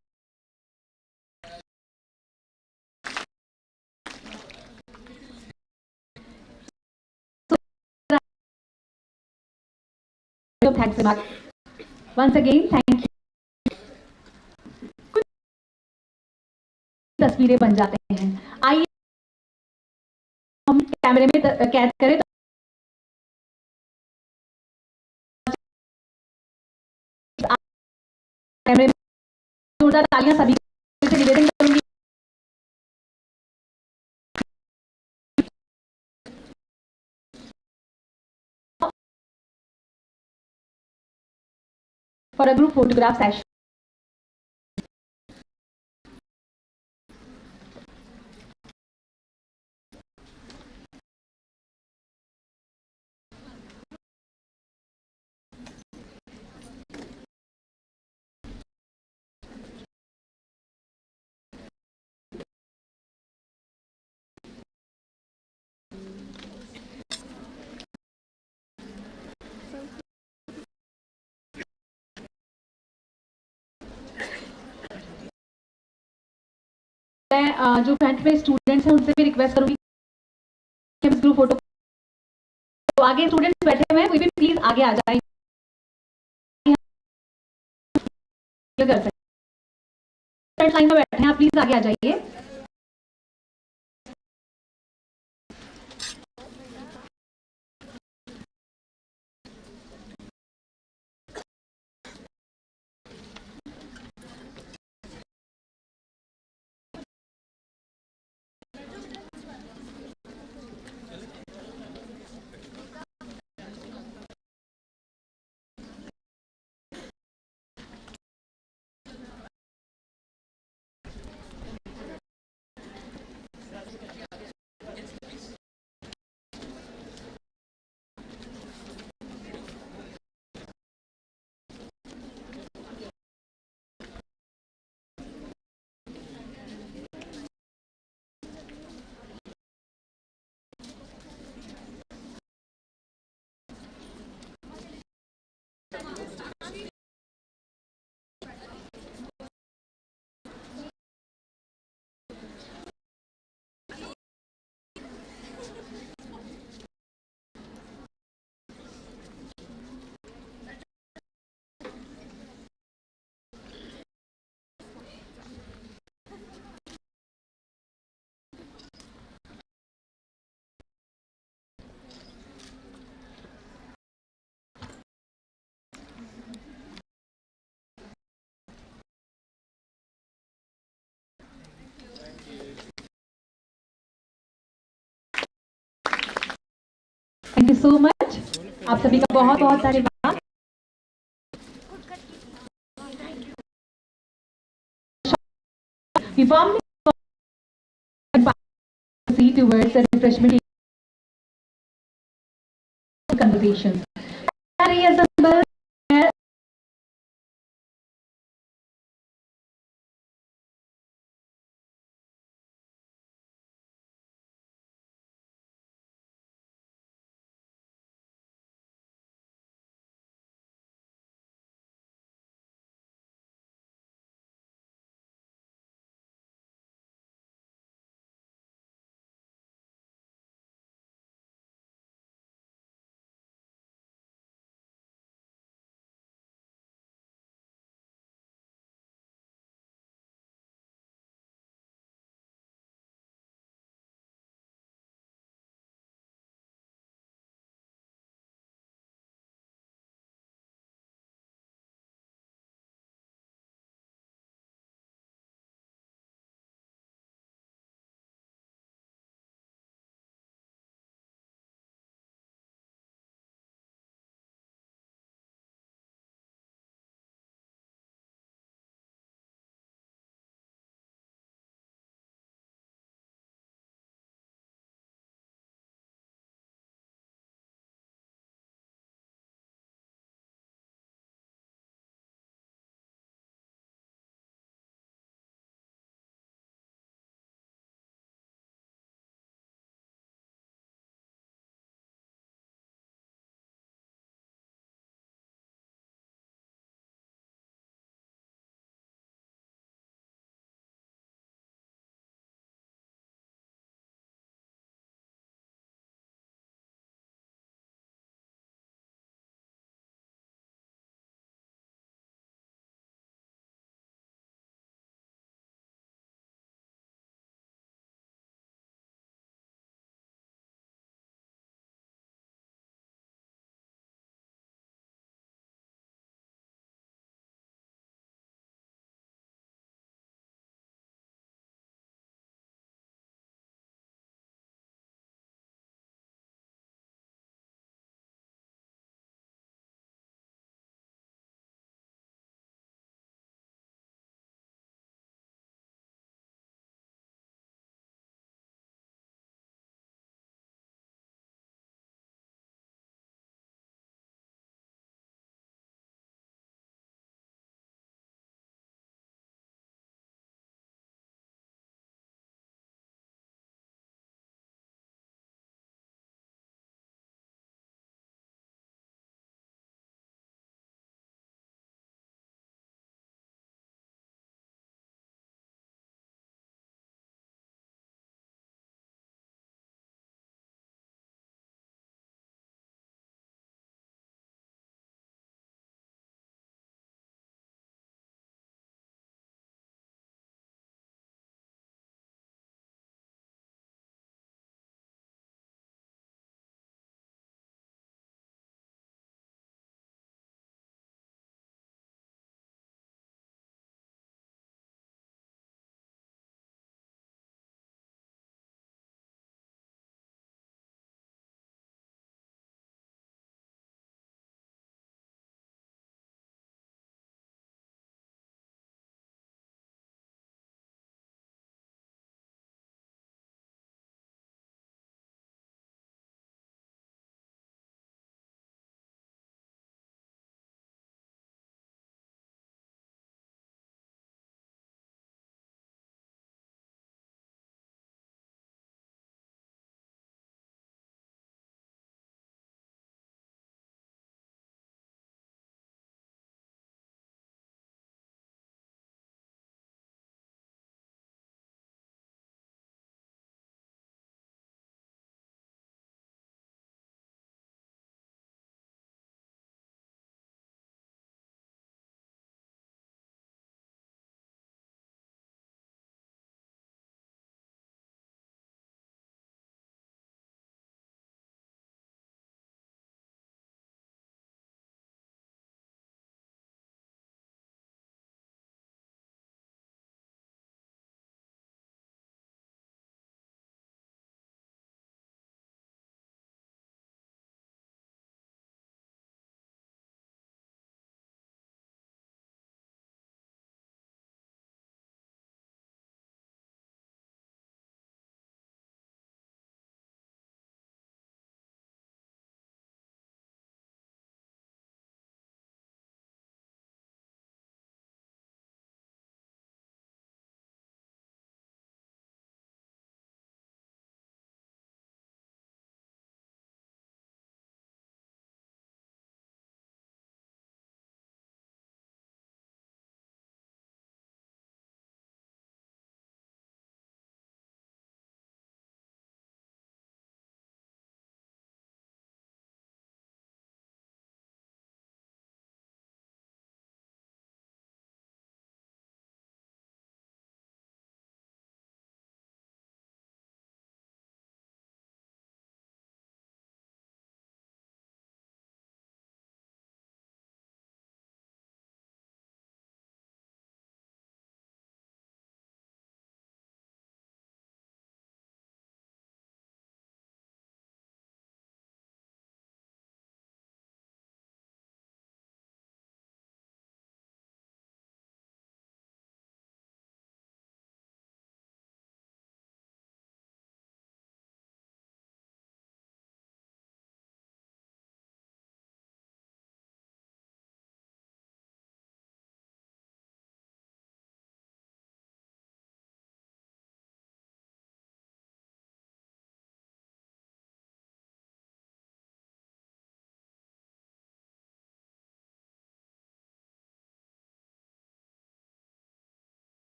So thanks so much. Once again, thank you. तस्वीरें बन जाते हैं. आइए हम कैमरे में कैद करें. कैमरे में जोरदार तालियां सभी से निवेदन करूंगी. For a group photograph session. मैं जो फ्रंट में स्टूडेंट्स हैं उनसे भी रिक्वेस्ट करूंगी कि इस ग्रुप फोटो तो आगे स्टूडेंट्स बैठे हुए हैं, कोई भी प्लीज आगे आ जाए. कर सकते फ्रंट लाइन में बैठे हैं, आप प्लीज आगे आ जाइए. Thank you so much. आप सभी का बहुत बहुत धन्यवाद. We firmly proceed towards the refreshment conversations. Reassemble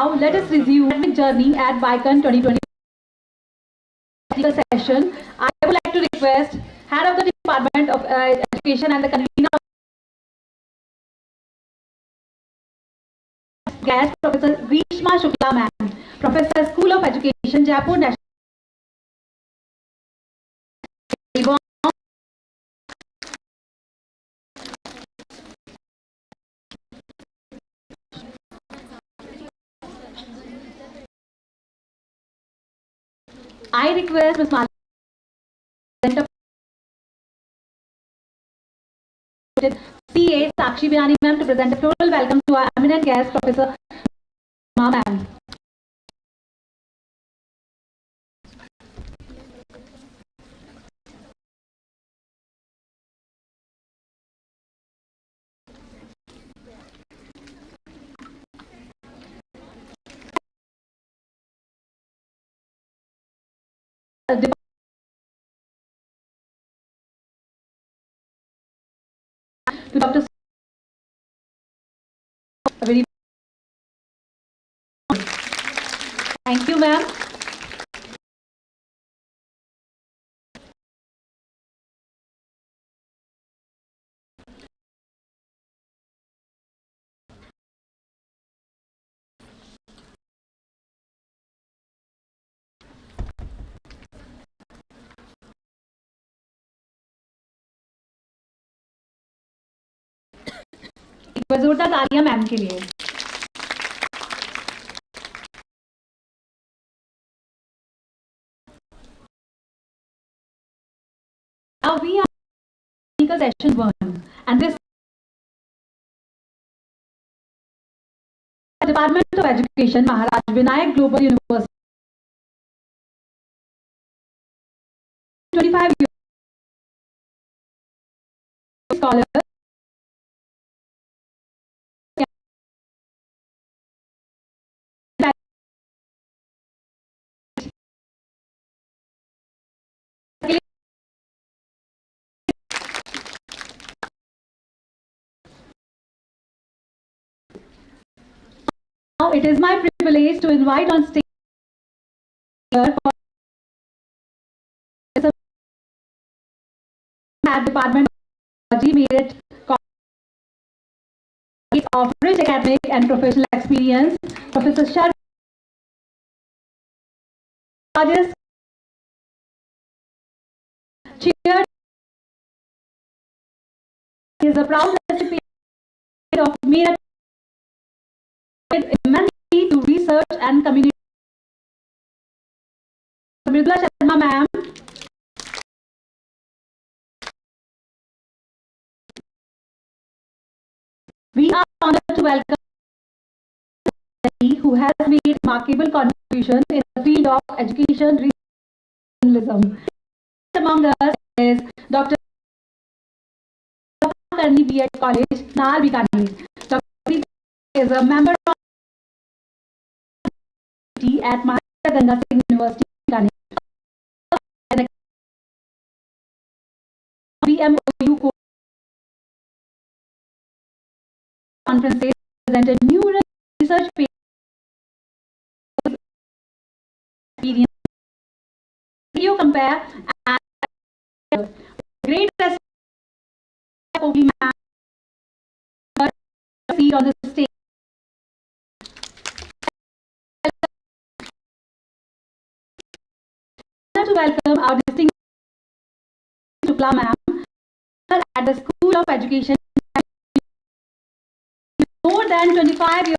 Now let us resume academic journey at BICON 2020 session. I would like to request Head of the Department of Education and the convener of guest, Professor Grishma Shukla ma'am, Professor School of Education, Jaipur National. I request Ms. Malini, CA Sakshi Biyani ma'am, to present a floral welcome to our eminent guest, Professor ma'am. To Dr. Very thank you, ma'am. जोरदार तालियां ma'am के लिए. Now we are in session 1, and this Department of Education, Maharaj Vinayak Global University, 25 scholars. Now it is my privilege to invite on stage here for Department of Merit of rich academic and professional experience, Professor Sharma Chair is a proud recipient of Merit immensely to research and community. Mridula Sharma ma'am. We are honored to welcome who has made remarkable contribution in the field of education research and journalism. Among us is Dr. Karni B.Ed College, Nal Bikani. Dr. is a member of at Mahatma Ganga Singh University, Bikani. BMOU conferences presented numerous research papers. You compare and great seat on the stage. To welcome our distinguished Shukla ma'am at the School of Education. More than 25 years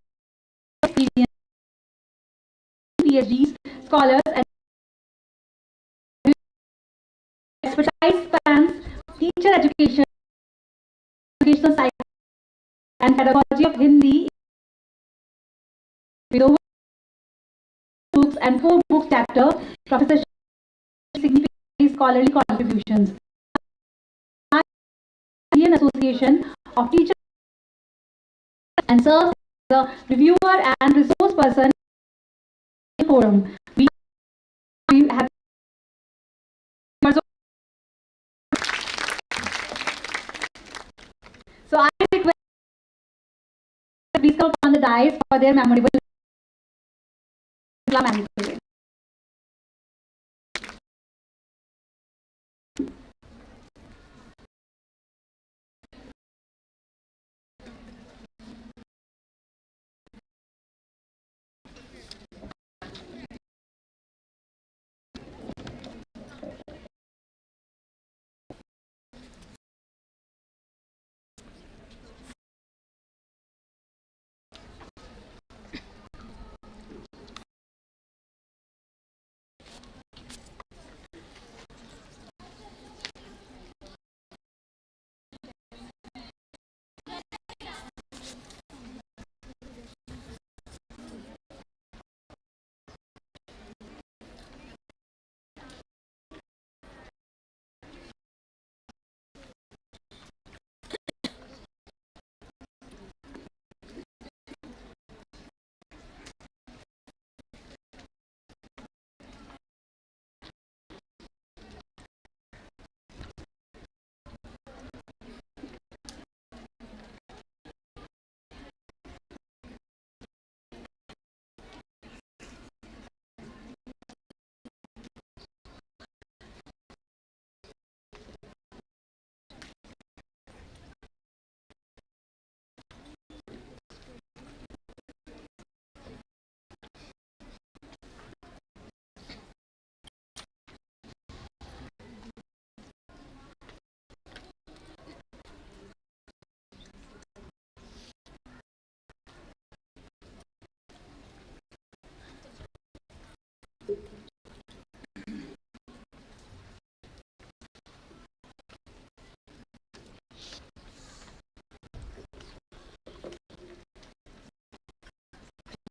of experience, PhDs, scholars, and expertise spans teacher education, educational science, and pedagogy of Hindi, with over books and 4 books chapter, Professor significant scholarly contributions. Indian Association of Teachers and serves as a reviewer and resource person in forum. We have so I request please come on the dais for their memorable manage करें।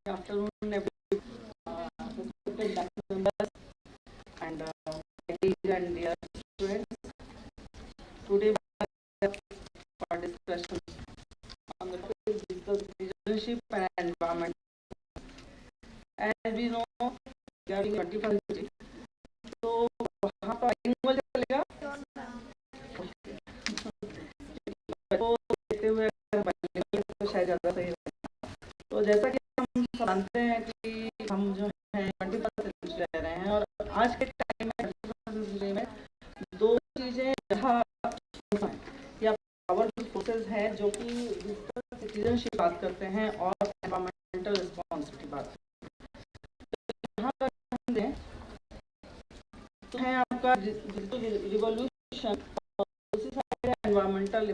Good afternoon, everyone, respected DAC members and dear and dear students. Today we have for discussion on the topic digital citizenship and environment. As we know, we are in 21st century, तो वहाँ पर bilingual चलेगा। तो देखते हुए अगर bilingual तो शायद ज़्यादा सही रहेगा। तो जैसा कि हम जानते हैं कि हम जो है 21st सेंचुरी रह रहे हैं और आज के टाइम में 21st सेंचुरी में दो चीजें जहाँ या पावरफुल फोर्सेस हैं जो कि डिजिटल सिटीजनशिप बात करते हैं और एनवायरमेंटल रिस्पॉन्सिबिलिटी बात करते हैं। यहाँ पर हम दें तो है आपका डिजिटल रिवॉल्यूशन और दूसरी साइड है एनवायरमेंटल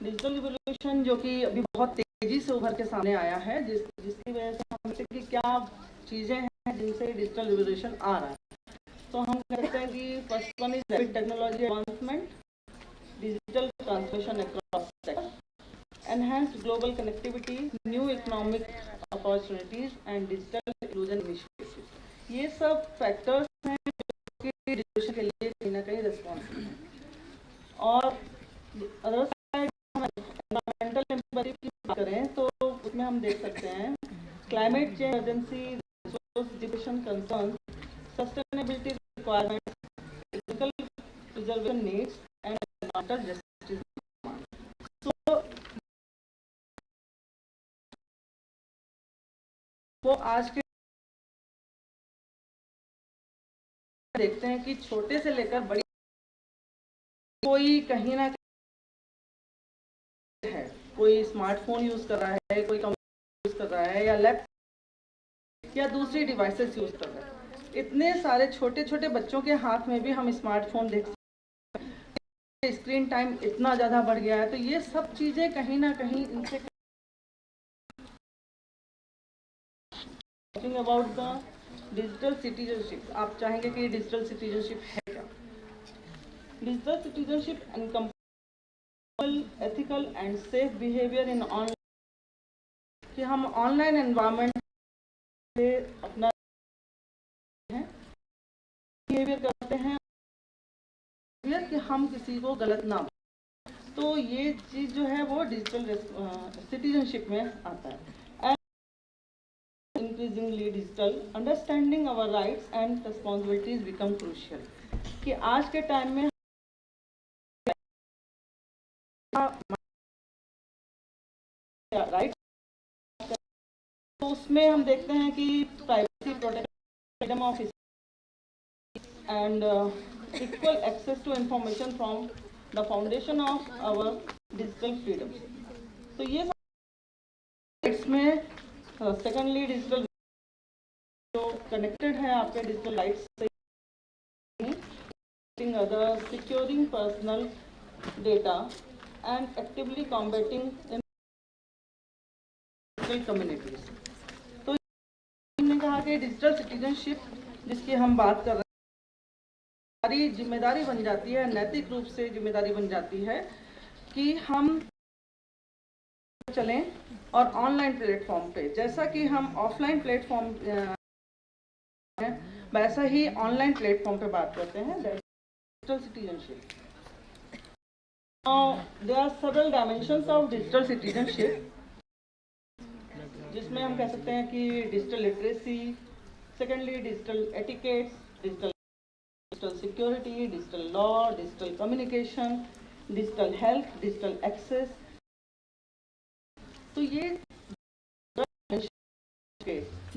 डिजिटल रिवॉल्यूशन जो कि अभी बहुत तेजी से उभर के सामने आया है, जिसकी वजह से हम देखते हैं कि क्या चीजें हैं जिनसे डिजिटल रिवॉल्यूशन आ रहा है। तो हम कहते हैं कि first one is rapid technology advancement, digital transformation across sector, enhanced global connectivity, new economic opportunities and digital inclusion initiatives. ये सब फैक्टर्स हैं जो कि रिवॉल्यूशन के लिए कहीं ना कहीं रिस्पॉन्सिबल हैं। और अदर साइड एनवायरमेंटल एम्पैथी की बात करें तो उसमें हम देख सकते हैं climate change emergency, resource depression concern, sustainability requirements, physical preservation needs, and environmental justice demands. So, वो आज के देखते हैं कि छोटे से लेकर बड़ी कोई कहीं ना कहीं है, कोई स्मार्टफोन यूज कर रहा है, कोई कंप्यूटर यूज कर रहा है या लैपटॉप या दूसरी डिवाइसेस यूज कर रहा है। इतने सारे छोटे छोटे बच्चों के हाथ में भी हम स्मार्टफोन देख सकते हैं। स्क्रीन टाइम इतना ज़्यादा बढ़ गया है, तो ये सब चीज़ें कहीं ना कहीं इनसे talking about the digital citizenship. आप चाहेंगे कि डिजिटल सिटीजनशिप है क्या? Digital citizenship encompasses ethical and safe behaviour in online, कि हम ऑनलाइन एनवायरनमेंट से अपना बिहेवियर करते हैं कि हम किसी को गलत ना। तो ये चीज़ जो है वो डिजिटल सिटीजनशिप में आता है। Increasingly digital understanding our rights and responsibilities become crucial, कि आज के टाइम में राइट्स तो उसमें हम देखते हैं कि privacy protection freedom of and equal access to information from the foundation of our digital freedom. तो ये इसमें सेकेंडली डिजिटल जो कनेक्टेड है आपके डिजिटल राइट्स से, other securing personal data and actively combating in digital communities. तो हमने कहा कि डिजिटल सिटीजनशिप जिसकी हम बात कर रहे हैं, हमारी जिम्मेदारी बन जाती है, नैतिक रूप से जिम्मेदारी बन जाती है कि हम चलें और ऑनलाइन प्लेटफॉर्म पे, जैसा कि हम ऑफलाइन प्लेटफॉर्म वैसा ही ऑनलाइन प्लेटफॉर्म पे बात करते हैं, digital citizenship. Now there are several dimensions of digital citizenship, जिसमें हम कह सकते हैं कि digital literacy, secondly digital etiquettes, digital security, digital law, digital communication, digital health, digital access. तो ये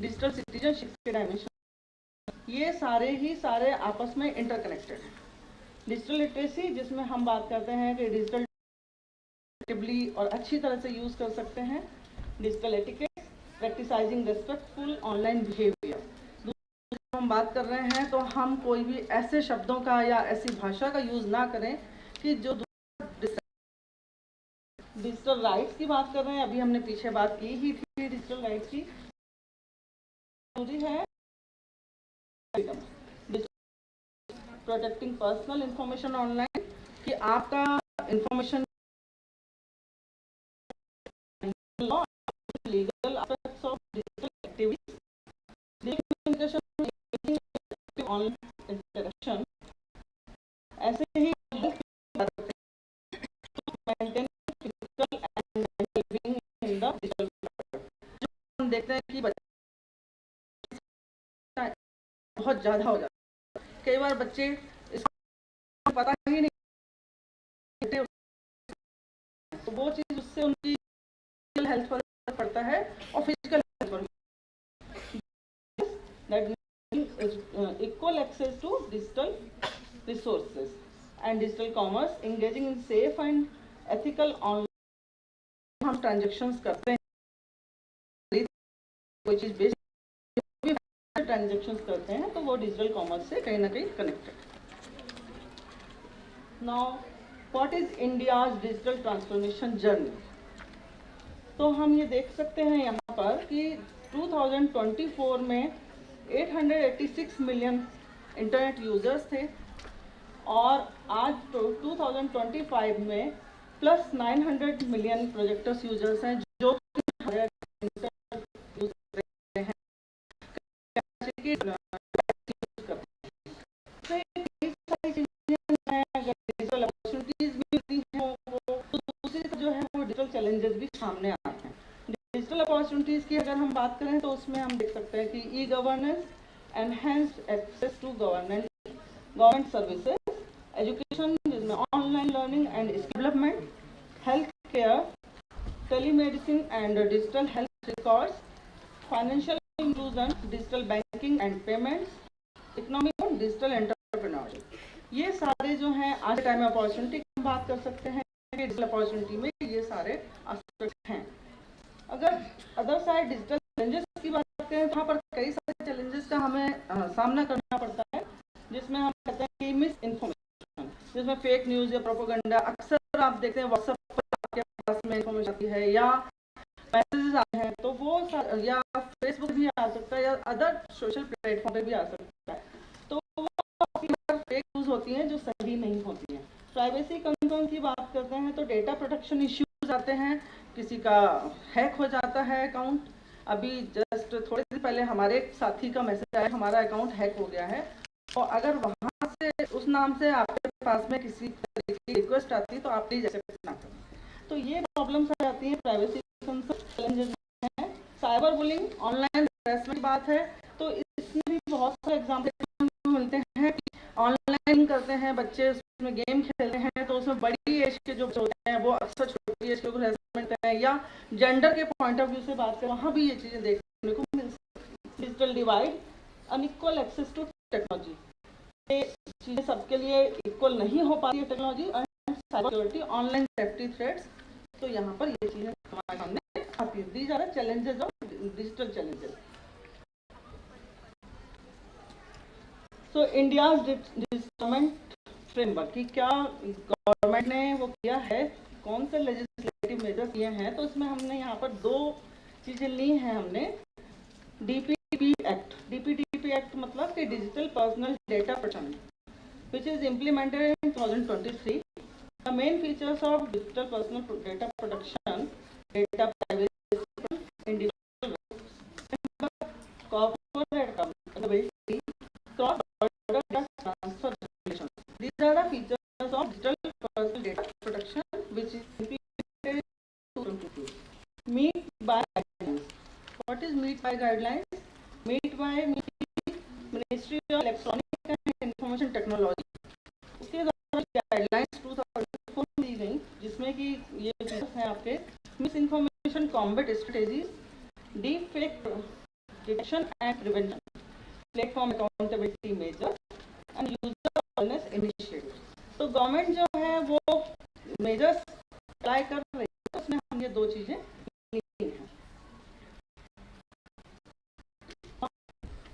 डिजिटल सिटीजनशिप के डायमेंशन, ये सारे आपस में इंटरकनेक्टेड हैं। डिजिटल लिटरेसी जिसमें हम बात करते हैं कि डिजिटल एक्टिवली और अच्छी तरह से यूज कर सकते हैं। Digital etiquette, practising respectful online behaviour. दूसरा हम बात कर रहे हैं तो हम कोई भी ऐसे शब्दों का या ऐसी भाषा का यूज ना करें कि जो डिजिटल राइट्स की बात कर रहे हैं, अभी हमने पीछे बात की ही थी डिजिटल राइट्स की। है प्रोटेक्टिंग पर्सनल इंफॉर्मेशन ऑनलाइन, कि आपका information legal aspects of digital activities, online interaction, ऐसे ही maintain physical and mental being in the digital world. जो हम देखते हैं कि बच्चे बहुत ज्यादा हो जाता है, कई बार बच्चे इसको पता ही नहीं, तो वो चीज उससे उनकी हेल्थ पर पड़ता है और फिजिकल हेल्थ पर। That equal access to digital resources and digital commerce, engaging in safe and ethical online. हम ट्रांजेक्शन्स करते हैं, कोई चीज बेच ट्रांजेक्शन्स करते हैं, तो वो डिजिटल कॉमर्स से कहीं ना कहीं कनेक्टेड है। Now what is India's digital transformation journey? तो हम ये देख सकते हैं यहाँ पर कि 2024 में 886 मिलियन इंटरनेट यूजर्स थे और आज तो 2025 में प्लस 900 मिलियन प्रोजेक्टर्स यूजर्स हैं जो चैलेंजेस भी सामने आते हैं। डिजिटल अपॉर्चुनिटीज की अगर हम बात करें तो उसमें हम देख सकते हैं कि e governance, enhanced access to government services, education जिसमें online learning and development, health care, telemedicine and digital health records, financial inclusion, digital banking and payments, economic और डिजिटल एंटरप्रेन्योरशिप। ये सारे जो हैं आज के टाइम में अपॉर्चुनिटी की हम बात कर सकते हैं। डिजिटल अपॉर्चुनिटी में ये सारे एस्पेक्ट हैं। अगर अदर साइड डिजिटल चैलेंजेस की बात करते हैं, वहाँ पर कई सारे चैलेंजेस का हमें सामना करना पड़ता है, जिसमें हम कहते हैं कि मिस इन्फॉर्मेशन, जिसमें फेक न्यूज़ या प्रोपेगेंडा अक्सर आप देखते हैं व्हाट्सएप पर आपके पास में इन्फॉर्मेशन आती है या मैसेजेस आते हैं, तो वो या फेसबुक भी आ सकता है या अदर सोशल प्लेटफॉर्म पे भी आ सकता है, तो वो फेक न्यूज़ होती हैं जो सही नहीं होती हैं। प्राइवेसी कंसर्न की बात करते हैं तो डेटा प्रोटेक्शन इश्यूज आते हैं, किसी का हैक हो जाता है अकाउंट। अभी जस्ट थोड़े दिन पहले हमारे एक साथी का मैसेज आया, हमारा अकाउंट हैक हो गया है, और अगर वहाँ से उस नाम से आपके पास में किसी तरीके की रिक्वेस्ट आती है तो आप प्लीज एक्सेप्ट ना करें। तो ये प्रॉब्लम्स आ जाती हैं, प्राइवेसी कंसर्न चैलेंजेस हैं। साइबर बुलिंग, ऑनलाइन हैरेसमेंट की बात है तो इसमें भी बहुत सारे एग्जाम्पल मिलते हैं। ऑनलाइन करते हैं बच्चे, उसमें गेम खेलते हैं, तो उसमें बड़ी एज के जो होते हैं वो अक्सर छोटी एज के हैरेसमेंट हैं, या जेंडर के पॉइंट ऑफ व्यू से बात करें वहाँ भी ये चीज़ें देखने को मिल सकती हैं। Digital divide unequal access to technology, ये चीज़ें सबके लिए इक्वल नहीं हो पाती है टेक्नोलॉजी, और cyber security, online safety threats, तो यहाँ पर ये चीज़ें हमारे सामने आती है। These are the challenges of digital challenges. So India's digital framework की क्या गवर्नमेंट ने वो किया है, कौन से लेजिस्लेटिव मेजर किए हैं, तो इसमें हमने यहाँ पर 2 चीज़ें ली हैं हमने। डीपीडीपी एक्ट, डीपीडीपी एक्ट मतलब कि digital personal data protection, which is implemented in 2023. The main features of digital personal data protection, data privacy, individual rights, corporate accountability, cross-border data transfer regulations. These are the features of digital personal data protection, which is implemented in 2022. Meet by guidelines. What is meet by guidelines? Meet by Ministry of Electronic and Information Technology, उसके द्वारा guidelines 2004 में दी गई, जिसमें कि ये हैं आपके mis information combat strategies, deep fake detection and prevention, platform accountability measure and user awareness initiative. तो गवर्नमेंट जो है वो मेजर्स अप्लाई कर रही है, उसमें हम ये 2 चीज़ें ली हैं।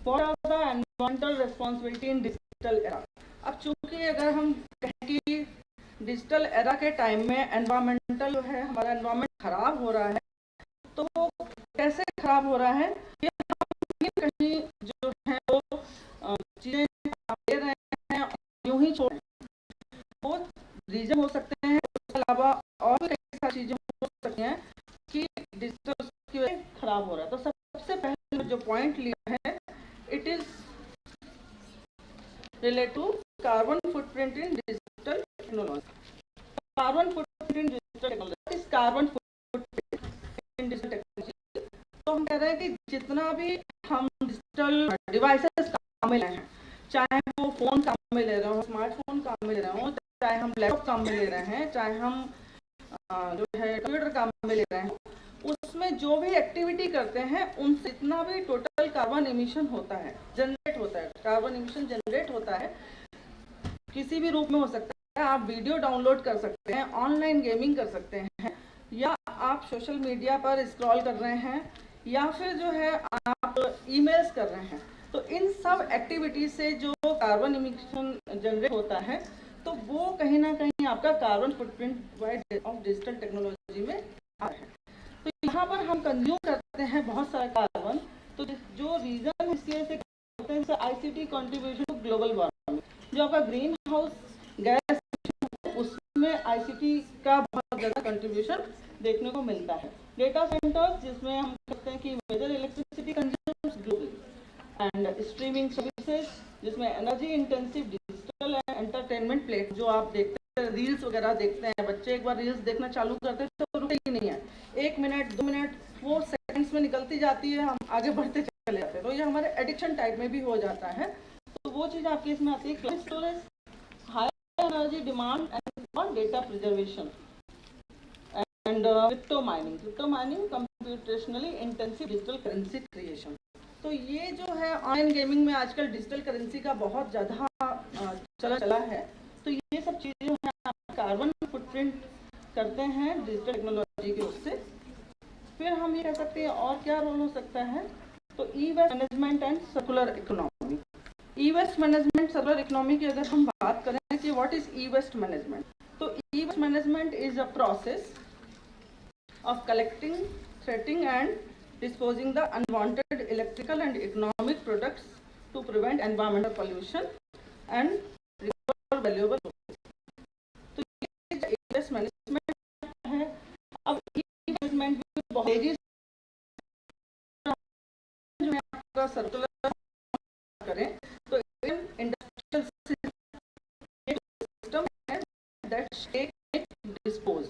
What are the environmental responsibility in digital era? अब चूंकि अगर हम कहें कि डिजिटल एरा के टाइम में एनवायरमेंटल जो है हमारा एनवायरमेंट खराब हो रहा है, तो वो कैसे खराब हो रहा है, ये हम कहीं जो है वो चीज़ें ले रहे हैं यूं ही छोड़, वो रीजन हो सकते हैं, उसके अलावा और कई सारी चीज़ें हो सकती हैं कि डिजिटल की वजह से खराब हो रहा है। तो सबसे पहले जो पॉइंट लिया है, it is related to carbon footprint in digital technology. Carbon footprint in digital technology. What is carbon footprint in digital technology? तो हम कह रहे हैं कि जितना भी हम डिजिटल डिवाइसेस काम में ले रहे हैं, चाहे वो फोन काम में ले रहे हो, स्मार्टफोन काम में ले रहे हो, चाहे हम लैपटॉप काम में ले रहे हैं, चाहे हम जो है कंप्यूटर काम में ले रहे हैं, उसमें जो भी एक्टिविटी करते हैं उनसे जितना भी टोटल कार्बन एमिशन होता है, जनरेट होता है, कार्बन एमिशन जनरेट होता है, किसी भी रूप में हो सकता है। आप वीडियो डाउनलोड कर सकते हैं, ऑनलाइन गेमिंग कर सकते हैं, या आप सोशल मीडिया पर स्क्रॉल कर रहे हैं, या फिर जो है आप ईमेल्स कर रहे हैं, तो इन सब एक्टिविटीज से जो कार्बन एमिशन जनरेट होता है, तो वो कहीं ना कहीं आपका carbon footprint of digital technology में आ रहा है। तो यहाँ पर हम कंज्यूम करते हैं बहुत सारा कार्बन, तो जो रीजन इसकी वजह से होता है, जैसे ICT contribution to global warming, जो आपका ग्रीन हाउस गैस उसमें आईसीटी का बहुत ज़्यादा कंट्रीब्यूशन देखने को मिलता है। डेटा सेंटर्स, जिसमें हम कहते हैं कि major electricity consumes globally, and streaming services, जिसमें energy intensive digital and entertainment plate, जो आप देखते हैं रील्स वगैरह देखते हैं, बच्चे एक बार रील्स देखना चालू करते हैं तो रुकते ही नहीं है, 1 मिनट 2 मिनट वो सेकंड्स में निकलती जाती है, हम आगे बढ़ते चले जाते हैं, तो ये हमारे एडिक्शन टाइप में भी हो जाता है। तो वो चीज़ आपकी इसमें आती है, cloud storage, high energy demand and data preservation, and crypto mining computationally intensive digital currency creation. तो ये जो है ऑनलाइन गेमिंग में आजकल डिजिटल करेंसी का बहुत ज़्यादा चला है। तो ये सब चीज़ें जो है कार्बन फुटप्रिंट करते हैं डिजिटल टेक्नोलॉजी के उससे। फिर हम ये कह सकते हैं और क्या रोल हो सकता है, तो e waste management and circular economy. E waste management circular economy की अगर हम बात करें कि what is e waste management, तो e waste management is a process of collecting, treating and disposing the unwanted electrical and economic products to prevent environmental pollution and recover valuable resources. तो ये e-waste management है। अब e-waste management भी बहुत तेजी जो है आपका सर्कुलर करें, तो इंडस्ट्रियल सिस्टम है दैट टेक डिस्पोज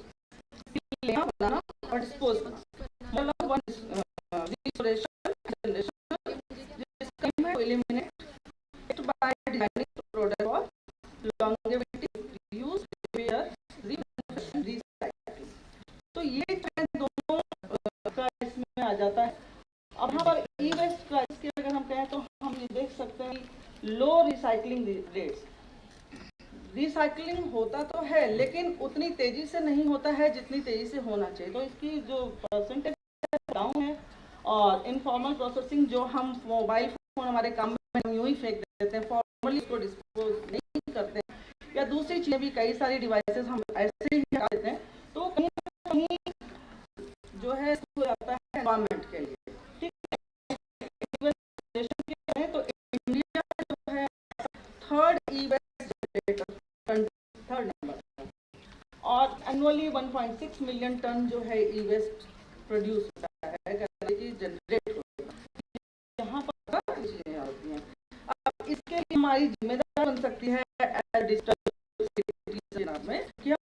बनाना और डिस्पोज करना, वन रिस्टोरेशन जनरेशन, जिसका एम है to eliminate it by designing product for longevity, reuse, repair, recycling. तो ये दोनों का इसमें आ जाता है। अब यहाँ पर ई वेस्ट प्राइस की अगर हम कहें तो हम ये देख सकते रिसाइकलिंग रेट्स। रिसाइकलिंग होता तो है लेकिन उतनी तेजी से नहीं होता है जितनी तेजी से होना चाहिए, तो इसकी जो परसेंटेज डाउन है। और इनफॉर्मल प्रोसेसिंग, जो हम मोबाइल फोन हमारे काम में हम यूं ही फेंक देते हैं, फॉर्मली इसको डिस्पोज नहीं करते हैं, या दूसरी चीजें भी कई सारी डिवाइसेस हम ऐसे ही हटा देते हैं, तो कहीं ना कहीं जो है हो जाता है एनवायरमेंट के लिए। ठीक है, तो इंडिया जो है third e waste third number, और एनुअली 1.6 मिलियन टन जो है ई वेस्ट प्रोड्यूस होता है, जनरेट होता है, यहाँ पर चीजें होती हैं। अब इसके लिए हमारी जिम्मेदारी बन सकती है एज डिजिटल सिटीजन में कि हम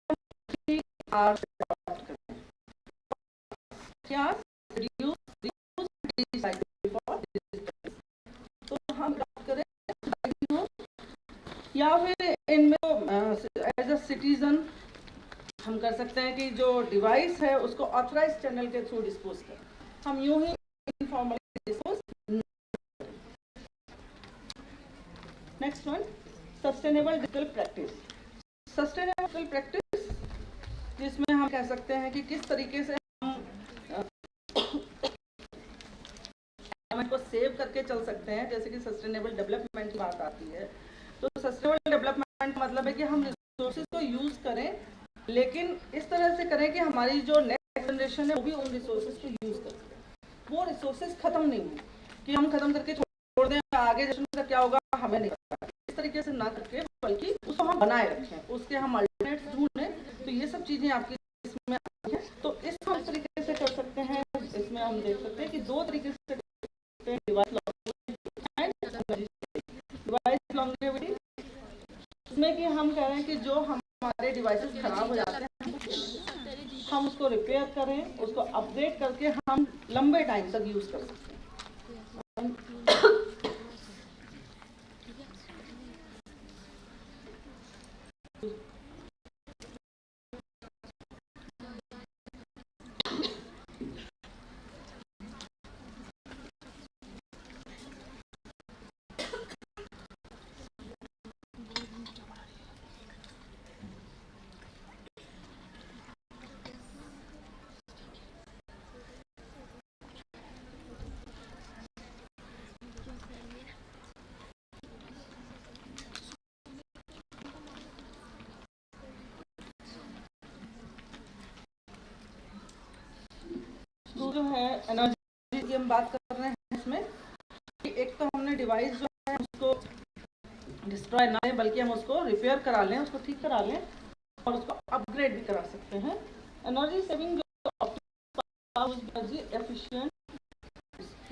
क्या रिड्यूस रिसाइकिल फॉर डिजिटल, तो हम बात करें या फिर इनमें एज अ सिटीजन हम कर सकते हैं कि जो डिवाइस है उसको ऑथराइज चैनल के थ्रू डिस्पोज करें, हम यूं ही informally dispose. Next one, sustainable digital practice. Sustainable digital practice जिसमें हम कह सकते हैं कि किस तरीके से हम एनवायरनमेंट को सेव करके चल सकते हैं। जैसे कि सस्टेनेबल डेवलपमेंट की बात आती है, तो सस्टेनेबल डेवलपमेंट का मतलब है कि हम रिसोर्सेज को यूज करें, लेकिन इस तरह से करें कि हमारी जो नेक्स्ट जनरेशन है वो भी उन रिसोर्सेज को यूज करे, वो रिसोर्सेज खत्म नहीं हो कि हम खत्म करके छोड़ दें, आगे जनरेशन का क्या होगा हमें नहीं पता। इस तरीके से ना करके बल्कि उसको हम बनाए रखें, उसके हम अल्टरनेट्स ढूंढें। तो ये सब चीजें आपकी इसमें आती हैं, तो इस हम तरीके से कर सकते हैं। इसमें हम देख सकते हैं कि दो तरीके से डिवाइस लॉन्गेविटी, इसमें कि हम कह रहे हैं कि जो हमारे डिवाइसेस खराब हो जाते हैं हम उसको रिपेयर करें, उसको अपग्रेड करके हम लंबे टाइम तक यूज कर सकते हैं। जो है एनर्जी की हम बात कर रहे हैं इसमें कि एक तो हमने डिवाइस जो है उसको डिस्ट्रॉय ना लें, बल्कि हम उसको रिपेयर करा लें, उसको ठीक करा लें और उसको अपग्रेड भी करा सकते हैं। एनर्जी सेविंग जो एनर्जी एफिशिएंट,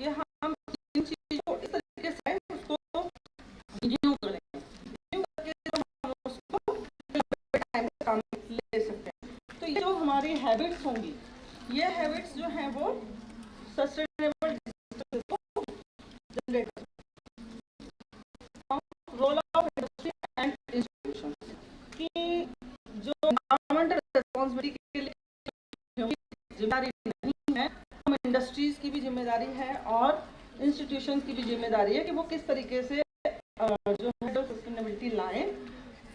ये हम इन चीजों को इस तरीके से उसको रिन्यू करें, रिन्यू करके हम उसको टाइम काम ले सकते हैं। तो ये जो हमारी हैबिट्स होंगी, ये हैबिट्स जो हैं वो सस्टेनेबल को generate role of industry and institution की जो गवर्नमेंटल रिस्पांसिबिलिटी के लिए जिम्मेदारी नहीं है, हम इंडस्ट्रीज की भी जिम्मेदारी है और इंस्टीट्यूशंस की भी जिम्मेदारी है कि वो किस तरीके से जो है सस्टेनेबिलिटी लाएं,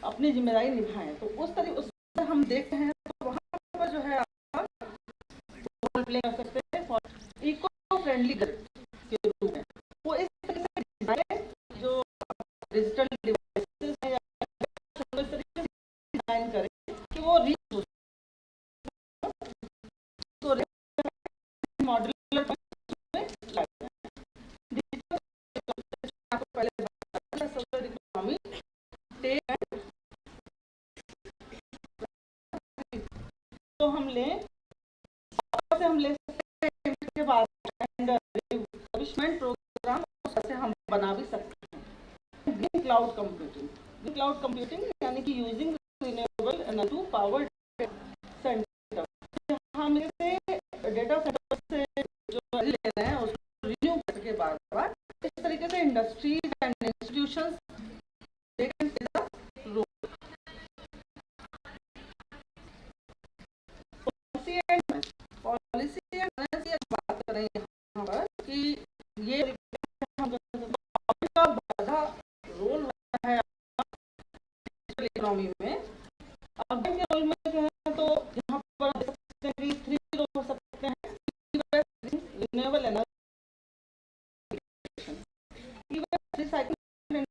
अपनी जिम्मेदारी निभाएं। तो उस तरीके हम देखते हैं तो वहाँ पर जो है रोल प्ले कर सकते हैं इको फ्रेंडली के रूप में। वो इस तरीके से डिजाइन जो डिजिटल डिवाइसेस है या इस तरीके से डिजाइन करें कि वो रीयूज मॉड्यूलर में लाए। डिजिटल आपको पहले बताया सर्कुलर इकोनॉमी तो हम लें सकते हैं के बाद रिफर्बिशमेंट प्रोग्राम से हम बना भी सकते हैं। ग्रीन क्लाउड कंप्यूटिंग यानी कि using renewable energy to power center, हम इसे डेटा सेंटर से जो ले रहे हैं उसको रिन्यू करके बार इस तरीके से industries and institutions policy and बात कर रहे हैं यहाँ पर कि ये का बड़ा रोल होता है renewable energy, even recycling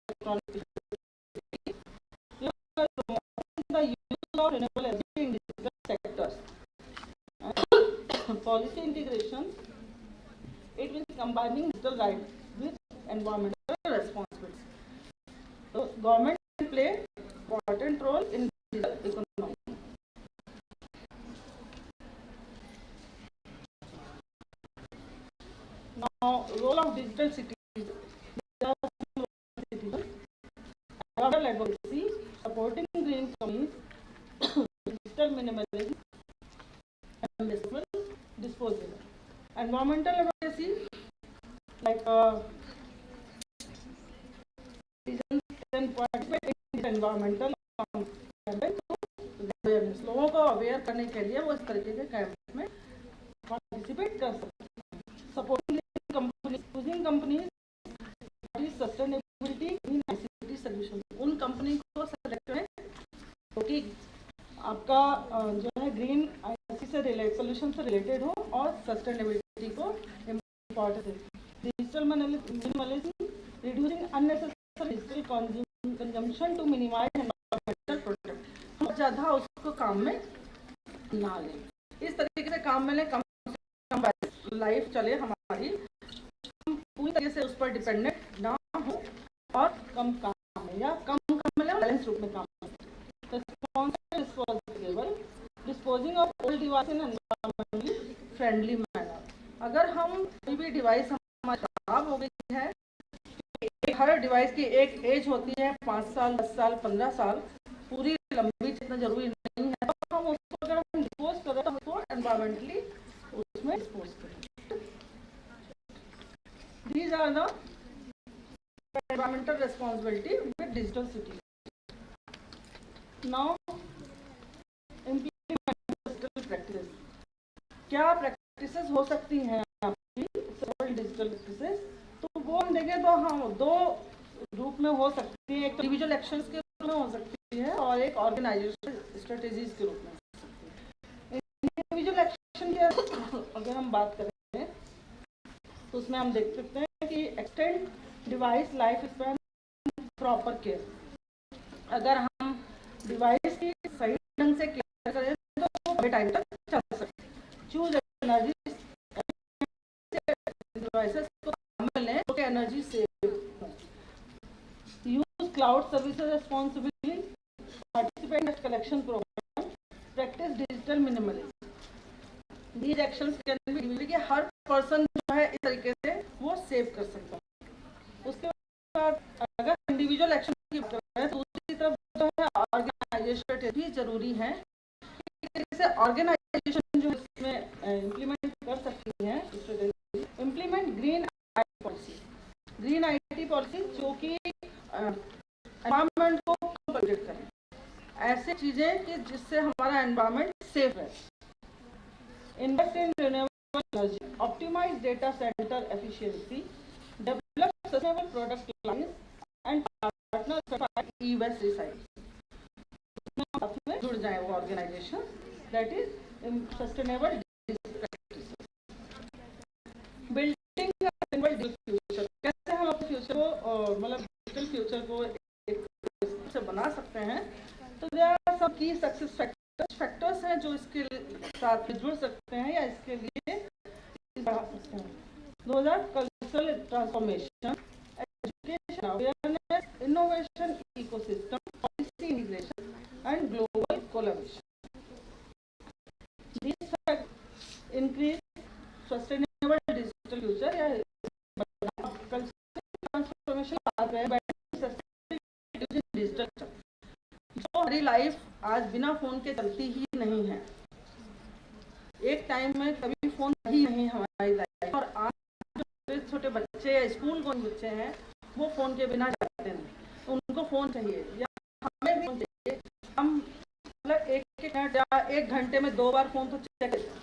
electronic, the use of renewable energy in different sectors. Policy integration, it means combining digital rights with environmental responsibilities. So government can play important role in digital economy. Now, role of digital cities. Environmental advocacy, supporting green economies, digital minimalism, and disposal. Environmental advocacy, like can participate in environmental campaign, awareness. लोगों को aware करने के लिए वो इस तरीके के campaign में पार्टिसिपेट कर सकते हैं. Supporting companies sustainability in ICT solution. उन कंपनी को सेलेक्ट करें क्योंकि आपका जो है ग्रीन आईसी से सोल्यूशन से रिलेटेड हो और सस्टेनेबिलिटी को इम्पोर्टेंट है. Digital minimalism, reducing unnecessary digital consumption to minimize environmental protect. हम ज़्यादा उसको काम में ना लें, इस तरीके से काम में लें, कम से कम लाइफ चले हमारी, हम पूरी तरीके से उस पर डिपेंडेंट ना हो और कम काम में या कम में लें, बैलेंस रूप में काम में. Responsible disposing of old device in environmentally friendly manner. अगर हम कोई भी डिवाइस हमारी खराब हो गई है, हर डिवाइस की एक एज होती है 5 साल, 10 साल, 15 साल, पूरी लंबी जितना जरूरी नहीं है, तो हम उसको अगर हम डिस्पोज करें तो उसको एनवायरमेंटली उसमें डिस्पोज करें. These are the environmental responsibility with digital cities. Now, implement digital practices. क्या प्रैक्टिसेस हो सकती हैं आपकी डिजिटल प्रैक्टिसेस? तो वो हम देखें तो हाँ, दो रूप में हो सकती है. एक तो इंडिविजुअल एक्शंस के रूप में हो सकती है और एक ऑर्गेनाइजेशन स्ट्रेटेजीज के रूप में हो सकती है. इंडिविजुअल एक्शन की अगर हम बात करें तो उसमें हम देख सकते हैं कि extend device life span, proper care. अगर हम डिवाइस की सही ढंग से केयर करें तो वो काफी टाइम तक चल सकते. चूज एनर्जी डिवाइसेस को काम में लें तो एनर्जी सेव हो. Use cloud services responsibility, participate in collection program, practice digital minimalism. These actions can be कि हर पर्सन जो है इस तरीके से वो सेव कर सकता है. उसके बाद अगर इंडिविजुअल एक्शन की बात करें तो दूसरी तरफ जो है ऑर्गेनाइजेशन भी जरूरी है. जैसे ऑर्गेनाइजेशन जो इसमें इम्प्लीमेंट कर सकती है strategy. Implement green IT policy. Green IT policy जो कि एनवायरनमेंट को प्रोटेक्ट करें, ऐसे चीजें कि जिससे हमारा एनवायरनमेंट सेफ रहे. Invest in renewable energy, optimize data center efficiency, develop sustainable product lines and partner certified e-waste recycle. में जुड़ जाए वो organization that is sustainable building digital future. कैसे हम अपने फ्यूचर को मतलब डिजिटल फ्यूचर को एक से बना सकते हैं? तो देयर सब की सक्सेस फैक्टर्स हैं जो इसके साथ जुड़ सकते हैं या इसके लिए बढ़ा सकते हैं. Those are cultural transformation, education awareness, innovation, ecosystem, policy integration and global collaboration. These factors increase sustainable digital future या cultural transformation आ रहे हैं डिजिटल. जो हमारी लाइफ आज बिना फोन के चलती ही नहीं है. एक टाइम में कभी फोन ही नहीं हमारी लाइफ, और आज जो छोटे बच्चे या स्कूल के बच्चे हैं वो फोन के बिना जाते नहीं. उनको फोन चाहिए या हमें भी फोन चाहिए. हम मतलब एक मिनट या 1 घंटे में 2 बार फोन तो चेक करते हैं.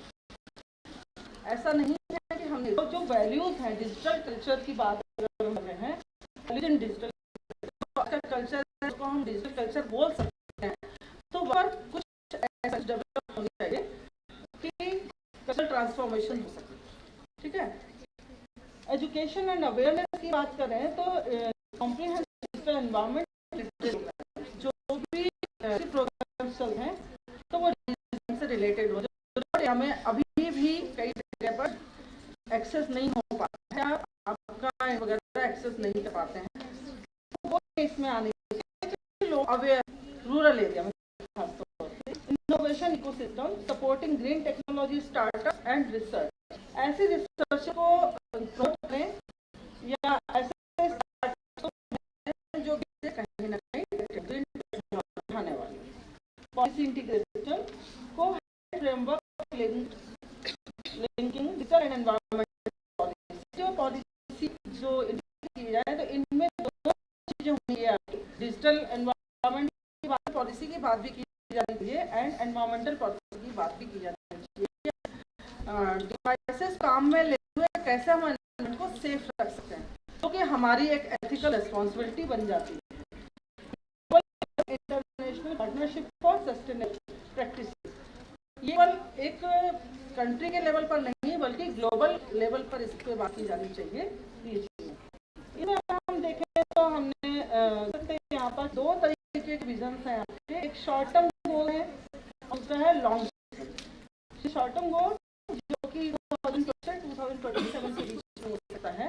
ऐसा नहीं है कि हमने जो वैल्यूज हैं डिजिटल कल्चर की बात कर रहे हैं, वैल्यूज इन डिजिटल कल्चर को हम डिजिटल कल्चर बोल सकते हैं. तो वहाँ कुछ ऐसा डेवलप होनी चाहिए कि ट्रांसफॉर्मेशन हो सके। ठीक है, एजुकेशन एंड अवेयरनेस की बात करें तो कॉम्प्रिहेंसिव एनवायरनमेंट जो भी प्रोग्राम्स चल रहे हैं तो वो से रिलेटेड हो, जो हमें अभी भी कई जगह पर एक्सेस नहीं हो पाता है, आपका वगैरह एक्सेस नहीं कर पाते हैं, तो वो इसमें आने लोग अवेयर रूरल एरिया में खासतौर पे innovation ecosystem supporting green technology startup and research, ऐसे रिसर्च को प्रोमोट करें या ऐसे स्टार्टअप जो कहीं ना कहीं ग्रीन टेक्नोलॉजी उठाने वाले पॉलिसी इंटीग्रेशन को framework linking digital and environmental policy जो की जाए तो इनमें दो चीजें होनी है, डिजिटल एनवायरमेंट की बात पॉलिसी की बात भी की जानी चाहिए एंड एनवायरमेंटल पॉलिसी की बात भी की जानी चाहिए। डिवाइसेस काम में लेते हुए कैसे हम एनवायरमेंट को सेफ रख सकते हैं, क्योंकि तो हमारी एक एथिकल रिस्पॉन्सिबिलिटी बन जाती है। International partnership for sustainable practice ये केवल एक कंट्री के लेवल पर नहीं बल्कि ग्लोबल लेवल पर इस पर बात की जानी चाहिए। ये चीजें इन्हें हम देखें तो हमने यहाँ पर दो तरीके के विजन हैं, एक शॉर्ट टर्म गोल है और दूसरा है long term. Short term goal जो कि 2027 के बीच में हो सकता है,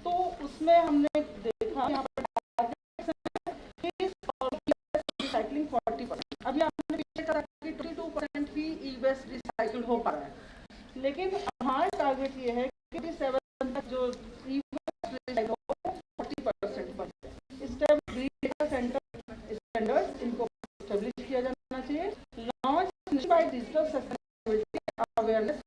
तो उसमें हमने देखा यहाँ पर रिसाइकलिंग 40%, अभी आपने पीछे कहा कि 22% ही ई वेस्ट रिसाइकिल हो पा रहा है, लेकिन हमारा टारगेट ये है कि 7 तक जो ई वेस्ट रिसाइकिल हो 40% पर स्टैंडर्ड्स इनको एस्टेब्लिश किया जाना चाहिए। Launch by digital sustainability awareness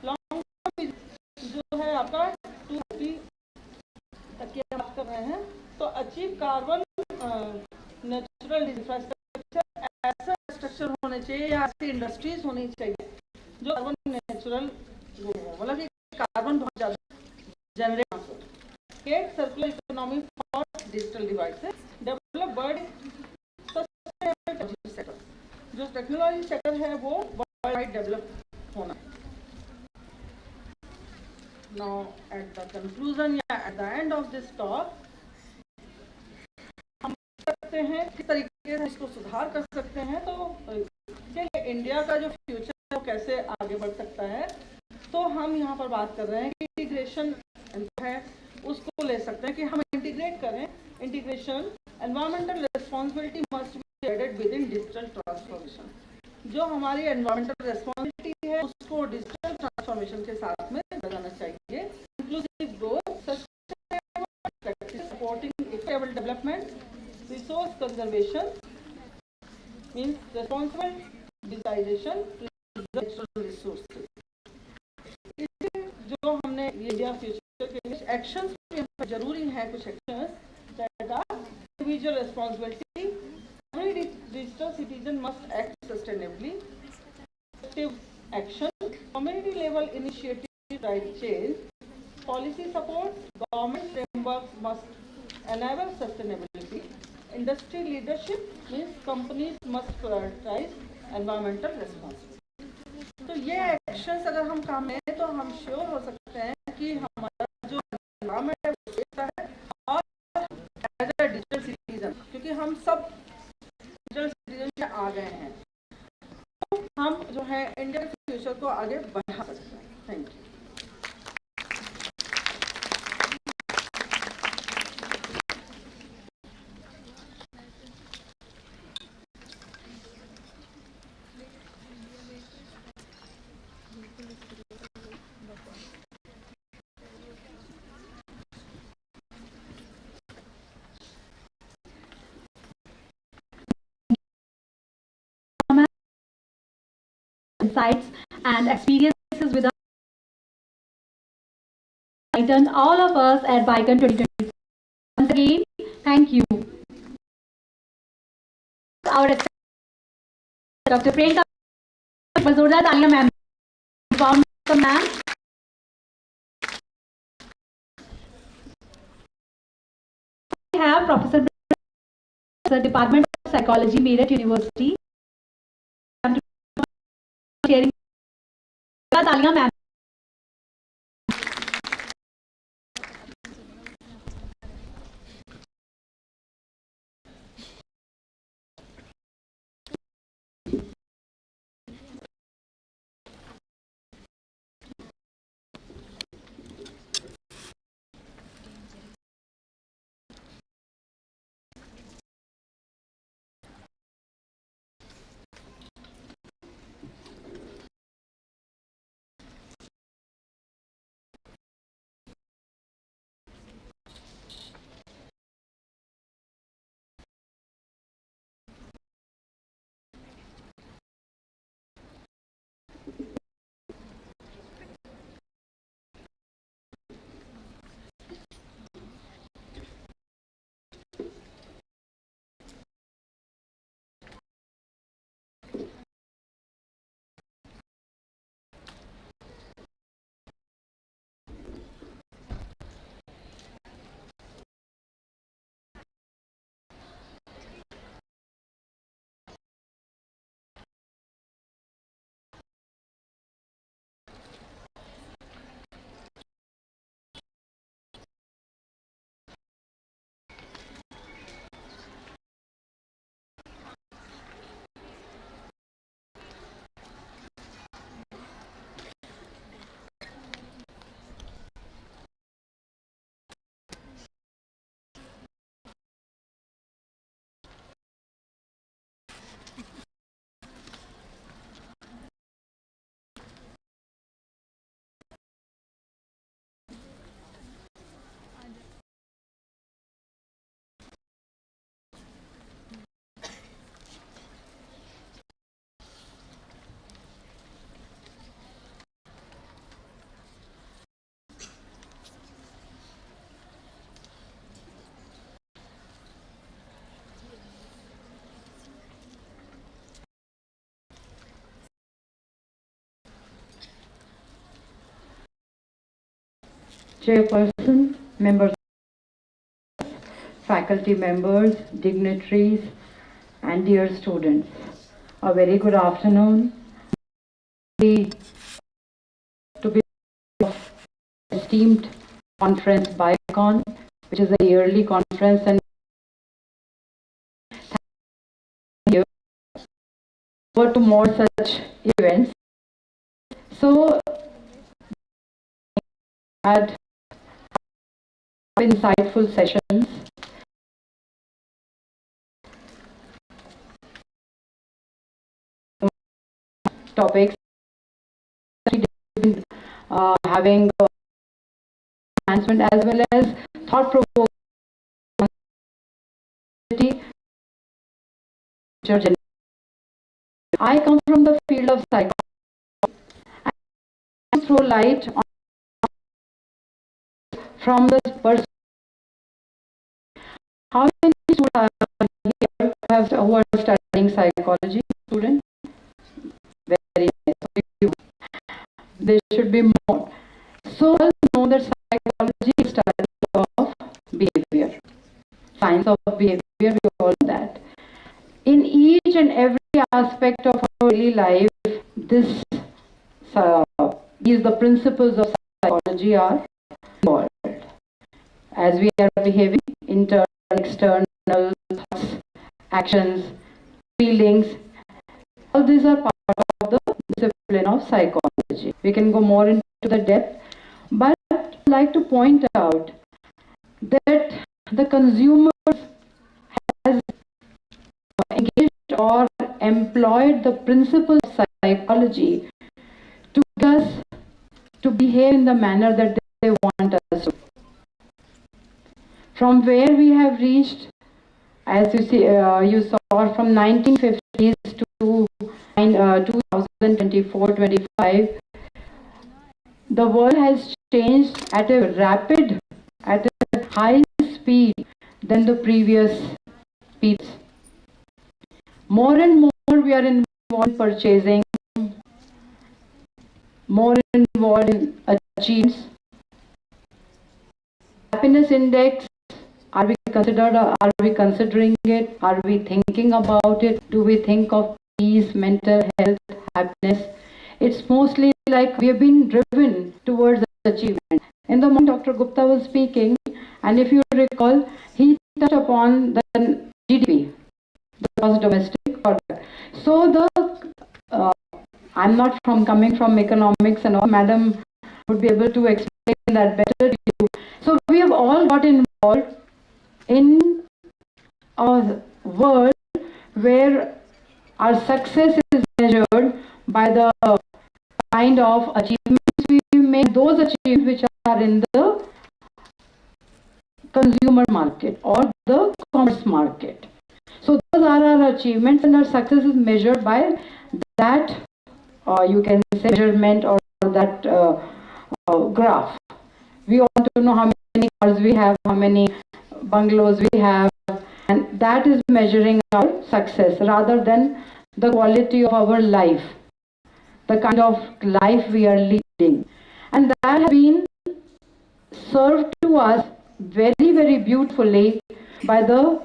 long जो है आपका 230 तक की बात कर रहे हैं, तो अचीव कार्बन नेचुरल इंफ्रास्ट्रक्चर, ऐसा स्ट्रक्चर होने चाहिए या ऐसी इंडस्ट्रीज होनी चाहिए जो कार्बन नेचुरल मतलब कि कार्बन बहुत ज्यादा जनरेट हो। Create circular economy for digital devices, develop world sustainable sector, जो टेक्नोलॉजी सेक्टर है वो वर्ल्ड वाइड डेवलप होना है। Now at the conclusion या at the end of this talk हम सकते हैं किस तरीके से इसको सुधार कर सकते हैं, तो इंडिया का जो फ्यूचर है वो कैसे आगे बढ़ सकता है, तो हम यहाँ पर बात कर रहे हैं कि इंटीग्रेशन है उसको ले सकते हैं कि हम इंटीग्रेट करें। Integration environmental responsibility must be added within digital transformation, जो हमारी एनवायरमेंटल रिस्पॉन्सिबिलिटी है उसको डिजिटल ट्रांसफॉर्मेशन के साथ में लगाना चाहिए। Inclusive growth, sustainable practice, supporting equitable development, resource conservation means responsible designation natural resources. जो हमने इंडिया फ्यूचर के लिए एक्शंस भी जरूरी है, कुछ actions that are individual responsibility, every digital citizen must act sustainably, active action, community level initiative drive change, policy support, government frameworks must enable sustainability, industry leadership means companies must prioritize environmental responsibility। तो ये actions अगर हम काम में तो हम sure हो सकते हैं कि हमारा जो एनवायरमेंट है वो सेफ है, और एज ए डिजिटल सिटीजन क्योंकि हम सब आ गए हैं, तो हम जो है इंडिया के फ्यूचर को आगे बढ़ा सकते हैं। Thank you. Insights and experiences with all of us at BICON 2020. Once again, thank you. Our Dr. Priyanka Bazorda Talia ma'am. Ma'am. We have Professor Department of Psychology, Meerut University. तालियां ma'am. Chairperson, members, faculty members, dignitaries, and dear students, a very good afternoon. To be esteemed conference BICON, which is a yearly conference, and forward to more such events. So, had insightful sessions. Topics, having enhancement as well as thought-provoking. I come from the field of psychology and throw light on from the person. How many students here who are studying psychology? Students? Very nice. There should be more. So all know that psychology is study of behavior. Science of behavior, we all know that. In each and every aspect of our daily life, these the principles of psychology are involved. As we are behaving, internal, external thoughts, actions, feelings, all these are part of the discipline of psychology. We can go more into the depth, but I'd like to point out that the consumer has engaged or employed the principles of psychology to get us to behave in the manner that they want us to. From where we have reached, as you see, you saw from 1950s to 2024-25, the world has changed at a high speed than the previous speeds. More and more we are involved in purchasing, more involved in achievements. Happiness index, are we considering it? Are we thinking about it? Do we think of peace, mental health, happiness? it's mostly like we have been driven towards achievement. In the moment Dr. Gupta was speaking, and if you recall, he touched upon the GDP, the gross domestic product. So I'm not coming from economics and all, madam would be able to explain that better to you. So we have all got involved in a world where our success is measured by the kind of achievements we make, those achievements which are in the consumer market or the commerce market. So those are our achievements, and our success is measured by that, you can say, measurement or that graph. We want to know how many cars we have, how many bungalows we have, and that is measuring our success rather than the quality of our life, the kind of life we are leading. And that has been served to us very, very beautifully by the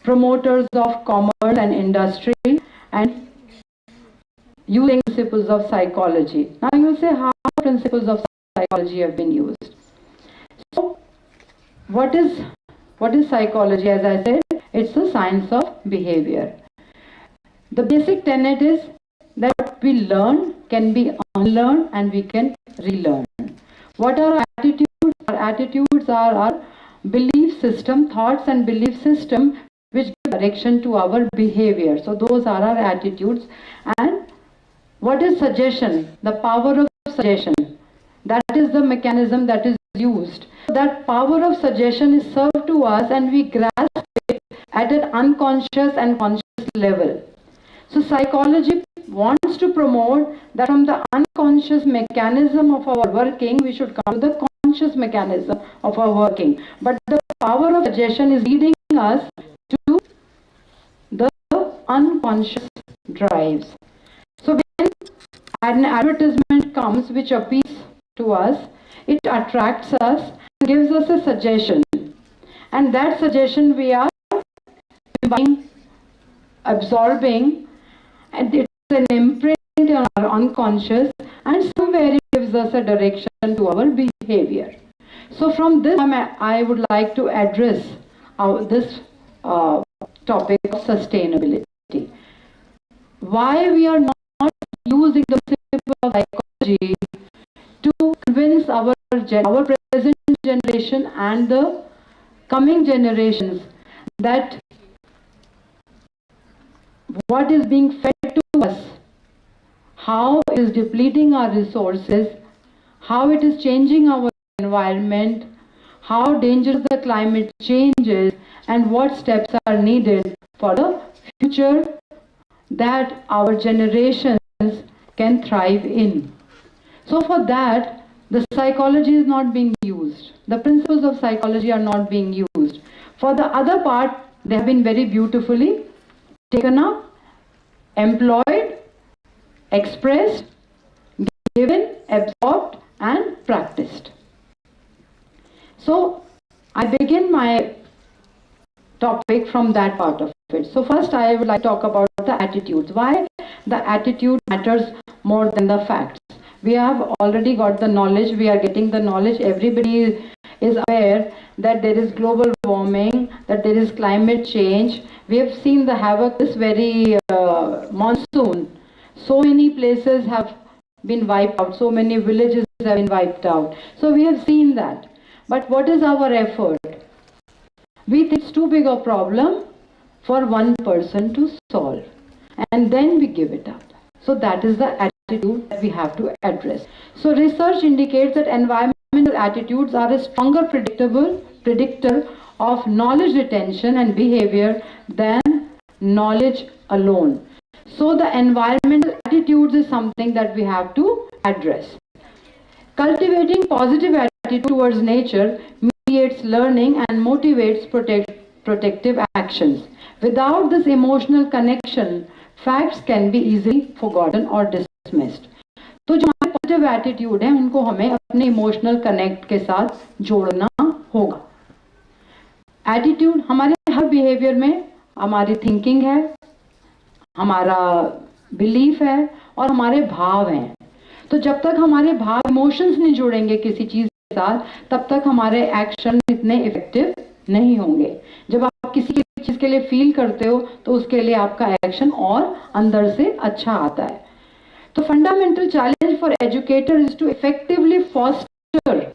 promoters of commerce and industry and using principles of psychology. Now you will say, how principles of psychology have been used? So what is psychology? As I said, it's the science of behavior. The basic tenet is that what we learn can be unlearned and we can relearn. What are our attitudes? Our attitudes are our belief system, thoughts and belief system which give direction to our behavior. So those are our attitudes. And what is suggestion? The power of suggestion. That is the mechanism that is used. That power of suggestion is served to us and we grasp it at an unconscious and conscious level. So psychology wants to promote that from the unconscious mechanism of our working, we should come to the conscious mechanism of our working. But the power of suggestion is leading us to the unconscious drives. So when an advertisement comes which appeals to us, it attracts us and gives us a suggestion. And that suggestion we are absorbing, and it's an imprint on our unconscious, and somewhere it gives us a direction to our behavior. So from this, I would like to address this topic of sustainability. Why we are not using the principle of psychology to convince our present generation and the coming generations that what is being fed to us, how it is depleting our resources, how it is changing our environment, how dangerous the climate change is, and what steps are needed for the future that our generations can thrive in. So for that, the psychology is not being used. The principles of psychology are not being used. For the other part, they have been very beautifully taken up, employed, expressed, given, absorbed, and practiced. So I begin my topic from that part of it. So first I would like to talk about the attitudes. Why the attitude matters more than the facts. We have already got the knowledge, we are getting the knowledge, everybody is aware that there is global warming, that there is climate change. We have seen the havoc this very monsoon. So many places have been wiped out, so many villages have been wiped out. So we have seen that. But what is our effort? We think it's too big a problem for one person to solve, and then we give it up. So that is the attitude that we have to address. So research indicates that environmental attitudes are a stronger predictor of knowledge retention and behavior than knowledge alone. So the environmental attitudes is something that we have to address. Cultivating positive attitude towards nature mediates learning and motivates protective actions. Without this emotional connection, facts can be easily forgotten or dismissed. तो जो हमारे positive attitude है उनको हमें अपने emotional connect के साथ जोड़ना होगा. एटीट्यूड हमारे हर बिहेवियर में, हमारी थिंकिंग है, हमारा बिलीफ है और हमारे भाव हैं। तो जब तक हमारे भाव, इमोशंस नहीं जुड़ेंगे किसी चीज के साथ, तब तक हमारे एक्शन इतने इफेक्टिव नहीं होंगे। जब आप किसी चीज के लिए फील करते हो तो उसके लिए आपका एक्शन और अंदर से अच्छा आता है। तो fundamental challenge for educator is to effectively foster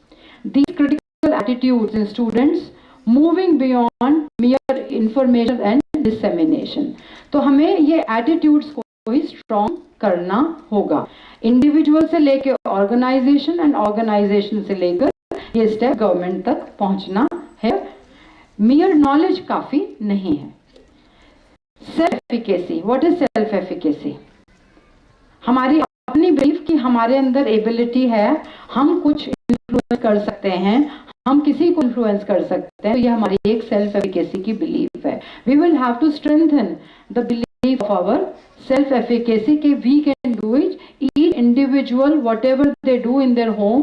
these critical attitudes in students moving beyond mere information and dissemination। तो हमें ये attitudes को ही strong करना होगा, इंडिविजुअल से लेकर ऑर्गेनाइजेशन एंड ऑर्गेनाइजेशन से लेकर ये स्टेप गवर्नमेंट तक पहुंचना है। mere नॉलेज काफी नहीं है। Self efficacy, what is self efficacy? हमारी अपनी बिलीफ की हमारे अंदर एबिलिटी है, हम कुछ इन्फ्लुएंस कर सकते हैं, हम किसी को इन्फ्लुएंस कर सकते हैं। तो ये हमारी एक सेल्फ एफिकेसी की बिलीफ है। We will have to strengthen the belief of our self efficacy कि we can do it. Each individual whatever they do in their home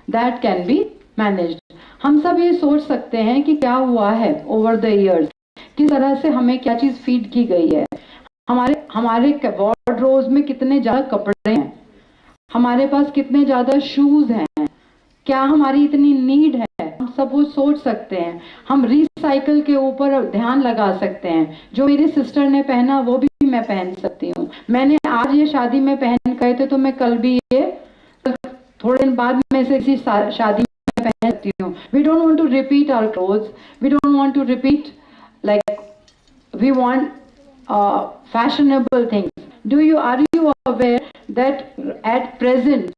that can be managed. हम सब ये सोच सकते हैं कि क्या हुआ है ओवर द ईयर्स, किस तरह से हमें क्या चीज फीड की गई है, हमारे वार्डरोब में कितने ज्यादा कपड़े हैं, हमारे पास कितने ज्यादा शूज हैं, क्या हमारी इतनी नीड है, हम सब वो सोच सकते हैं। हम रिसाइकल के ऊपर ध्यान लगा सकते हैं। जो मेरी सिस्टर ने पहना वो भी मैं पहन सकती हूँ। मैंने आज ये शादी में पहन गए थे तो मैं कल भी ये, थोड़े दिन बाद में से किसी शादी में पहन सकती हूँ। We don't want to repeat our clothes, we don't want to repeat like we want fashionable things. Are you aware that at present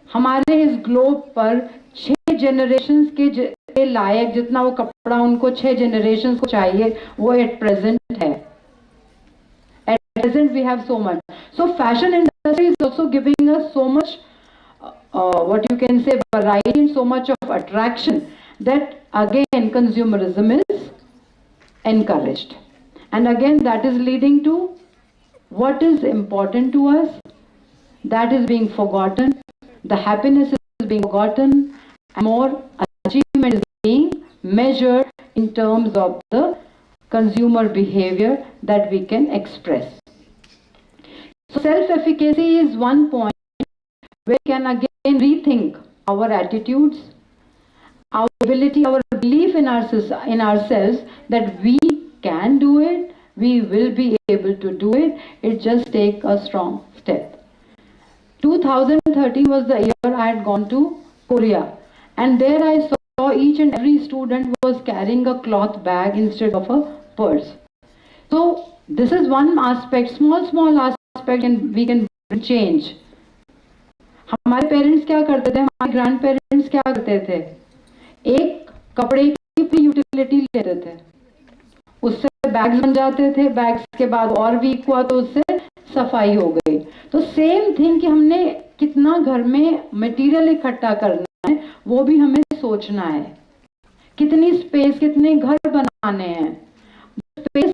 हमारे इस ग्लोब पर 6 जनरेशंस के लायक जितना वो कपड़ा उनको 6 जनरेशंस को चाहिए वो एट प्रेजेंट है। At present we have so much. So fashion industry is also giving us so much what you can say variety and so much of attraction that again consumerism is encouraged. And again that is leading to what is important to us, that is being forgotten, the happiness is being forgotten, and more achievement is being measured in terms of the consumer behavior that we can express. So self-efficacy is one point where we can again rethink our attitudes, our ability, our belief in ourselves that we can do it, we will be able to do it. It just take a strong step. 2013 was the year I had gone to Korea, and there I saw each and every student was carrying a cloth bag instead of a purse. So this is one aspect, small aspect, and we can change. हमारे parents क्या करते थे, हमारे grand parents क्या करते थे, एक कपड़े की यूटिलिटी लेते थे, उससे बैग्स बन जाते थे, बैग्स के बाद और वीक हुआ तो उससे सफाई हो गई। तो सेम थिंग कि हमने कितना घर में मटेरियल इकट्ठा करना है वो भी हमें सोचना है। कितनी स्पेस, कितने घर बनाने हैं, space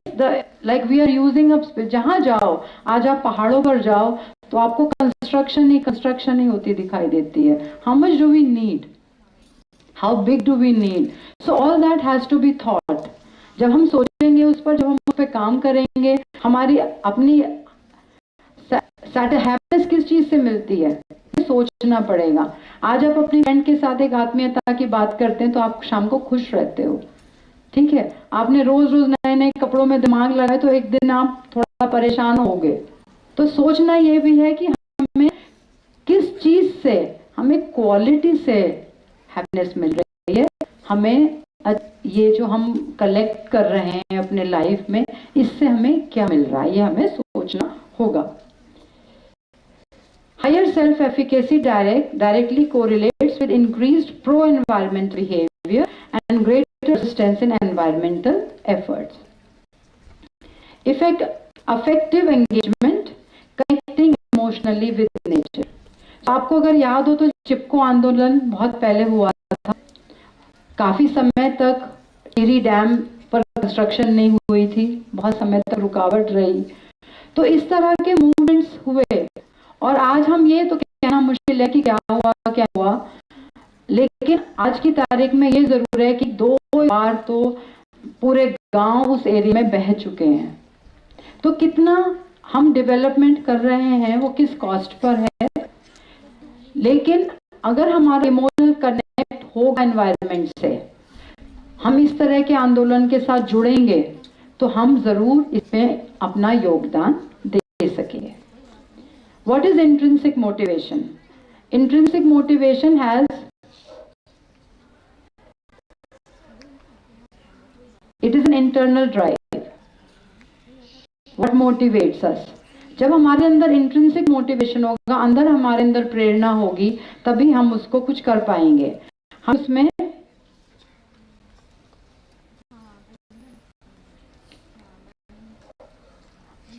like we are using up space. जहां जाओ, आज आप पहाड़ों पर जाओ तो आपको कंस्ट्रक्शन ही होती दिखाई देती है। How much do we need, how big do we need, so all that has to be thought. जब हम सोचेंगे उस पर, जब हम उस पर काम करेंगे, हमारी अपनी हैप्पीनेस किस चीज से मिलती है, सोचना पड़ेगा। आज आप अपनी फ्रेंड के साथ एक आत्मीयता की बात करते हैं तो आप शाम को खुश रहते हो, ठीक है। आपने रोज नए नए कपड़ों में दिमाग लगाया तो एक दिन आप थोड़ा परेशान हो गए। तो सोचना ये भी है कि हमें किस चीज से, हमें क्वालिटी से हैप्पीनेस मिल रही है, हमें ये जो हम कलेक्ट कर रहे हैं अपने लाइफ में, इससे हमें क्या मिल रहा है, ये हमें सोचना होगा। Higher self-efficacy directly correlates with increased pro-environment behavior and greater resistance in environmental efforts. Effective engagement, connecting emotionally with nature. आपको अगर याद हो तो चिपको आंदोलन बहुत पहले हुआ था, काफी समय तक टिहरी डैम पर कंस्ट्रक्शन नहीं हुई थी, बहुत समय तक रुकावट रही। तो इस तरह के मूवमेंट्स हुए और आज हम ये तो कहना मुश्किल है कि क्या हुआ, लेकिन आज की तारीख में ये जरूर है कि 2 बार तो पूरे गांव उस एरिया में बह चुके हैं। तो कितना हम डेवलपमेंट कर रहे हैं वो किस कॉस्ट पर है, लेकिन अगर हमारा इमोशनल कनेक्ट होगा एनवायरनमेंट से, हम इस तरह के आंदोलन के साथ जुड़ेंगे तो हम जरूर इसमें अपना योगदान दे सकेंगे। What is intrinsic motivation? Intrinsic motivation it is an internal drive. What motivates us? जब हमारे अंदर इंट्रिंसिक मोटिवेशन होगा, अंदर हमारे अंदर प्रेरणा होगी, तभी हम उसको कुछ कर पाएंगे। हम उसमें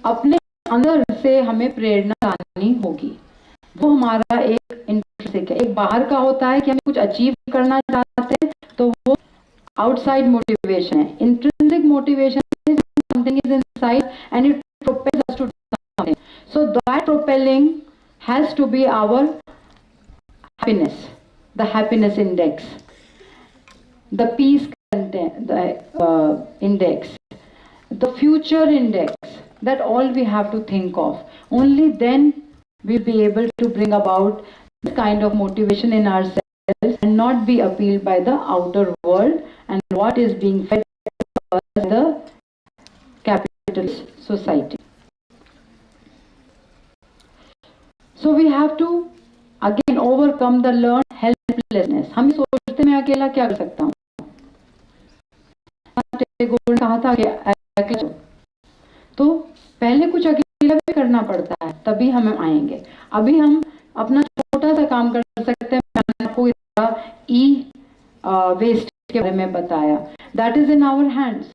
अपने अंदर से हमें प्रेरणा लानी होगी, वो हमारा एक इंट्रिंसिक है। एक बाहर का होता है कि हम कुछ अचीव करना चाहते हैं, तो वो आउटसाइड मोटिवेशन है। Intrinsic motivation is something is inside and it propels us to do something. So that propelling has to be our happiness, the happiness index, the peace content, the index, the future index, that all we have to think of. Only then we'll be able to bring about this kind of motivation in ourselves and not be appealed by the outer world and what is being fed by the capitalist society. So we have to again overcome the learned helplessness. हम सोचते मैं अकेला क्या कर सकता हूँ, टैगोर ने कहा था कि तो पहले कुछ अकेला भी करना पड़ता है, तभी हम आएंगे। अभी हम अपना छोटा सा काम कर सकते हैं। मैंने आपको ई वेस्ट के बारे में बताया, that is in our hands.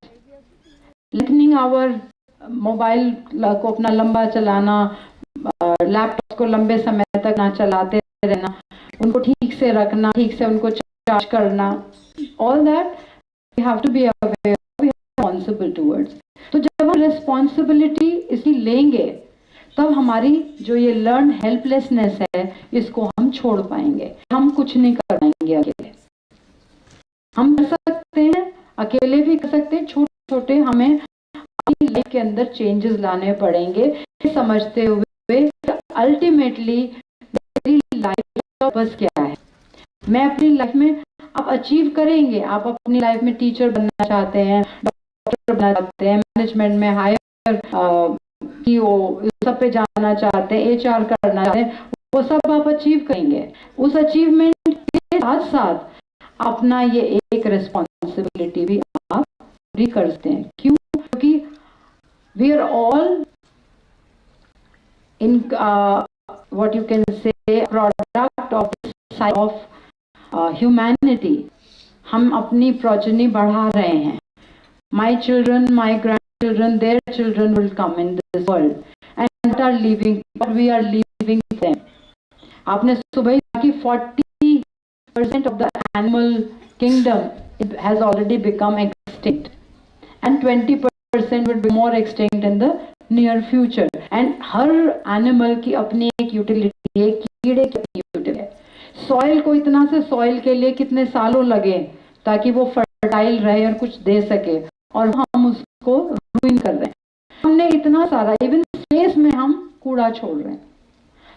लिखनिंग आवर मोबाइल को अपना लंबा चलाना, लैपटॉप को लंबे समय तक ना चलाते रहना, उनको ठीक से रखना, ठीक से उनको चार्ज करना, all that we have to be aware, we are responsible towards. तो जब हम रिस्पॉन्सिबिलिटी इसकी लेंगे, तब हमारी जो ये लर्न हेल्पलेसनेस है, इसको हम छोड़ पाएंगे। हम कुछ नहीं कर पाएंगे अकेले। हम कर सकते हैं, अकेले भी कर सकते हैं, छोटे छोटे हमें अपनी लाइफ के अंदर चेंजेस लाने पड़ेंगे, समझते हुए अल्टीमेटली मेरी लाइफ का पर्पस क्या है। मैं अपनी लाइफ में आप अचीव करेंगे, आप अपनी लाइफ में टीचर बनना चाहते हैं, डॉक्टर बनना चाहते हैं, मैनेजमेंट में हायर सब पे जाना चाहते हैं, HR करना चाहते हैं, वो सब आप अचीव करेंगे। उस अचीवमेंट के साथ साथ अपना ये एक रिस्पॉन्सिबिलिटी भी आप पूरी कर सकते हैं। क्यों? क्योंकि we are all in what you can say product of humanity. हम अपनी प्रोजेनी बढ़ा रहे हैं। My children, my grandchildren, their children will come in this world and are leaving, but we are leaving them. आपने सुबह कहा कि 40% of the animal kingdom it has already become extinct and 20% will be more extinct in the near future. And her animal की अपनी एक utility है, कीड़े की अपनी utility है। सॉइल को इतना से सॉइल के लिए कितने सालों लगे ताकि वो फर्टाइल रहे और कुछ दे सके, और हम उसको रूइन कर रहे हैं। हमने इतना सारा, इवन स्पेस में हम कूड़ा छोड़ रहे हैं।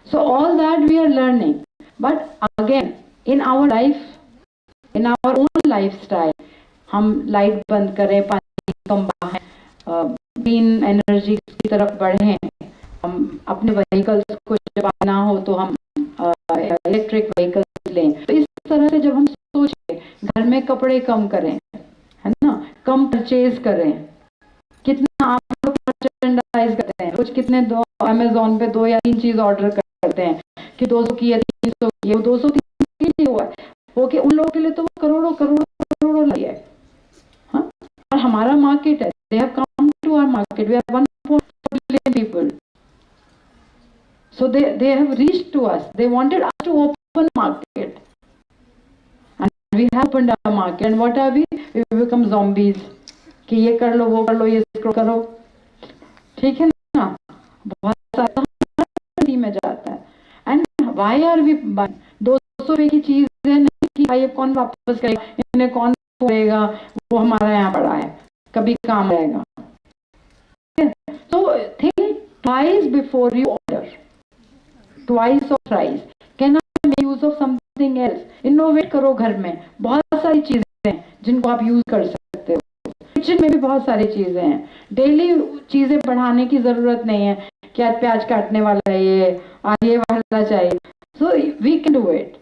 So all that we are learning, but again in our life, in our own lifestyle, हम लाइट बंद करें, पानी कम बहाएं, ग्रीन एनर्जी की तरफ बढ़ें, हम अपने व्हीकल्स को जब आना हो तो हम इलेक्ट्रिक व्हीकल्स लें। तो इस तरह से जब हम सोचें, घर में कपड़े कम करें, है ना, कम परचेज करें। कितना आप लोग मर्चेंडाइज करते हैं, कुछ कितने अमेज़न पे 2 या 3 चीज ऑर्डर करते हैं कि 200 की या 300 की, वो 200-300 की नहीं हुआ वो कि उन लोगों के लिए तो वो करोड़ों करोड़ों करोड़ों लाई है। हाँ, और हमारा मार्केट है, they have come to our market, we are 1.4 billion people, so they have reached to us, they wanted us to open market and we have opened our market, and what are we become zombies कि ये कर लो, वो कर लो, ये करो, ठीक है ना। बहुत सारा में जाता है। एंड व्हाई आर वी 200 रुपए की चीज है, नहीं कि ये कौन वापस करेगा, इन्हें कौन करेगा, वो हमारा यहाँ पड़ा है, कभी काम आएगा। So think twice before you order, twice or thrice. Can I make use of something else? Innovate करो घर में, बहुत सारी चीजें हैं जिनको आप यूज कर सकते हो. किचन में भी बहुत सारी चीजें हैं. डेली चीजें बढ़ाने की जरूरत नहीं है कि आज प्याज काटने वाला है, ये आज ये वाला चाहिए. So we can do it.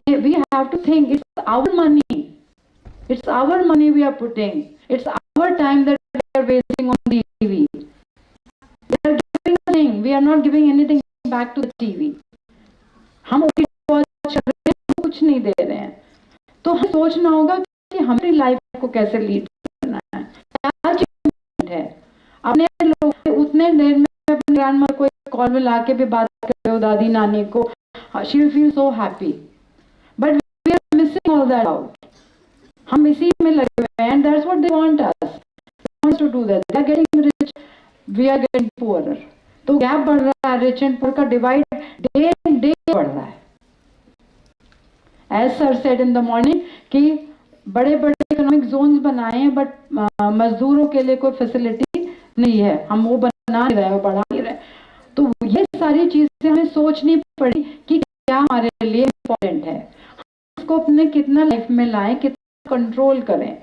We have to think it's our money. It's our money we are putting. It's our time that we are wasting on the TV. We are giving nothing. We are not giving anything back to the TV. हम कुछ नहीं दे रहे हैं. तो हमें सोचना होगा कि हमारी लाइफ को कैसे लीड करना है, क्या चीज है. अपने लोग उतने देर में अपने ग्रैंडमदर को कॉल में ला के भी बात कर रहे हो, दादी नानी को, she will feel so happy. But we are missing all that out. हम इसी में लगे हुए हैं, and that's what they want us. They want us to do that. They are getting rich, we are getting poorer. तो gap बढ़ रहा है, रिच एंड पुअर का डिवाइड डे एंड डे बढ़ रहा है. As sir said in the morning कि बड़े बड़े इकोनॉमिक जोन्स बनाए हैं, बट मजदूरों के लिए कोई फैसिलिटी नहीं है. हम वो बना नहीं रहे, बढ़ा नहीं रहे. तो ये सारी चीजें हमें सोचनी पड़ी कि क्या हमारे लिए इम्पोर्टेंट है, इसको अपने कितना लाइफ में लाएं, कितना कंट्रोल करें.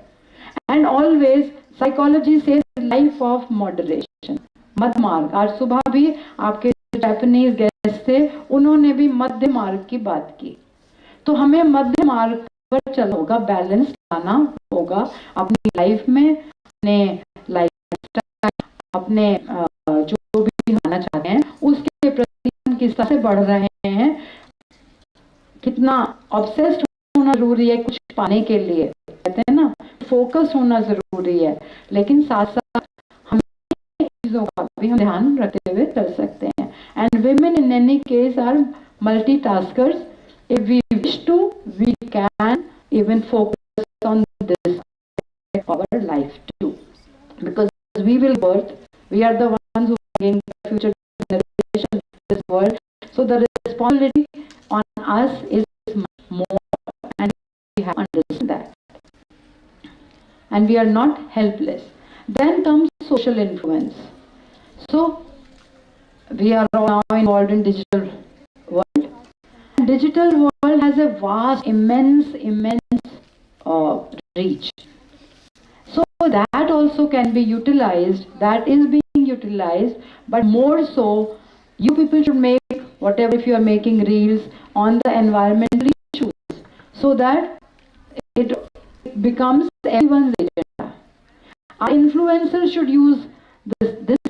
एंड ऑलवेज साइकोलॉजी से लाइफ ऑफ मॉडरेशन, मध्य मार्ग. आज सुबह भी आपके जापानीज गेस्ट थे, उन्होंने भी मध्य मार्ग की बात की. तो हमें मध्य मार्ग पर चलना होगा, बैलेंस लाना होगा अपनी लाइफ में, अपने लाइफ अपने जो भी होना चाहते हैं उसके प्रति हम किस तरह से बढ़ रहे हैं. कितना ऑब्सेस्ड होना जरूरी है कुछ पाने के लिए, कहते हैं ना, फोकस होना जरूरी है, लेकिन साथ साथ हम चीजों का भी हम ध्यान रखते हुए कर सकते हैं. And women in any case are multitaskers. If we wish to, we can even focus on this aspect of our life too, because we will birth, we are the ones who are bringing the future generation in this world. So the responsibility on us is much more, and we have to understand that. And we are not helpless. Then comes social influence. So we are now involved in digital world. Digital world has a vast, immense reach. So that also can be utilized, that is being utilized, but more so, you people should make whatever, if you are making reels on the environmental issues, so that it becomes everyone's agenda. Our influencers should use this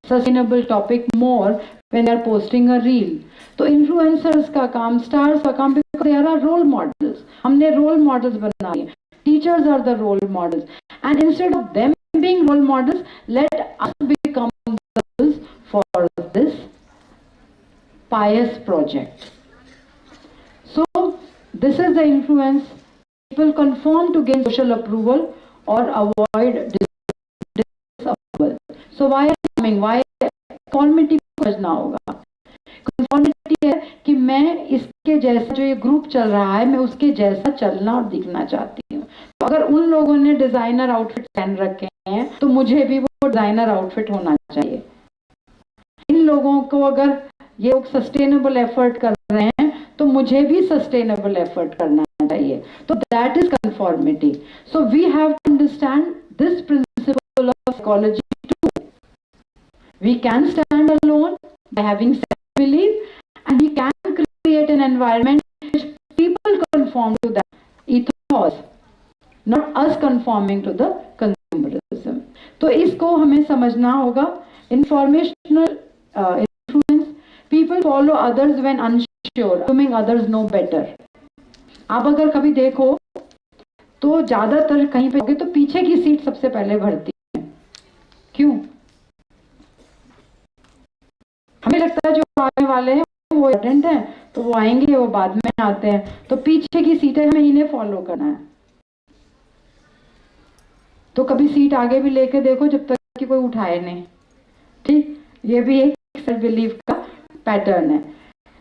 sustainable topic more when they are posting a reel. तो influencers का काम, stars का काम, because they are role models. हमने role models बना लिए. Teachers are the role models, and instead of them being role models, let us become models for this pious project. So this is the influence. People conform to gain social approval or avoid disapproval. So why coming? Why conformity को समझना होगा. Conformity है कि मैं इसके जैसा, जो ये ग्रुप चल रहा है, मैं उसके जैसा चलना और दिखना चाहती हूँ. तो अगर उन लोगों ने डिजाइनर आउटफिट पहन रखे हैं तो मुझे भी वो डिजाइनर आउटफिट होना चाहिए. इन लोगों को अगर ये लोग सस्टेनेबल एफर्ट कर रहे हैं तो मुझे भी सस्टेनेबल एफर्ट करना चाहिए. तो that is conformity. So we have to understand this principle of psychology too. We can stand alone by having self-belief, and we can create an environment which people conform to that ethos, not us conforming to the consumerism. तो इसको हमें समझना होगा. Informational influence. People follow others when unsure, assuming others know better. आप अगर कभी देखो तो ज्यादातर कहीं पे तो पीछे की सीट सबसे पहले भरती है. क्यों? हमें लगता है जो आने वाले हैं वो इम्पोर्टेंट हैं, तो वो आएंगे, वो बाद में आते हैं, तो पीछे की सीटें हमें इन्हें फॉलो करना है. तो कभी सीट आगे भी लेके देखो जब तक कि कोई उठाए नहीं. ठीक, ये भी एक सेल्फ बिलीफ का पैटर्न है.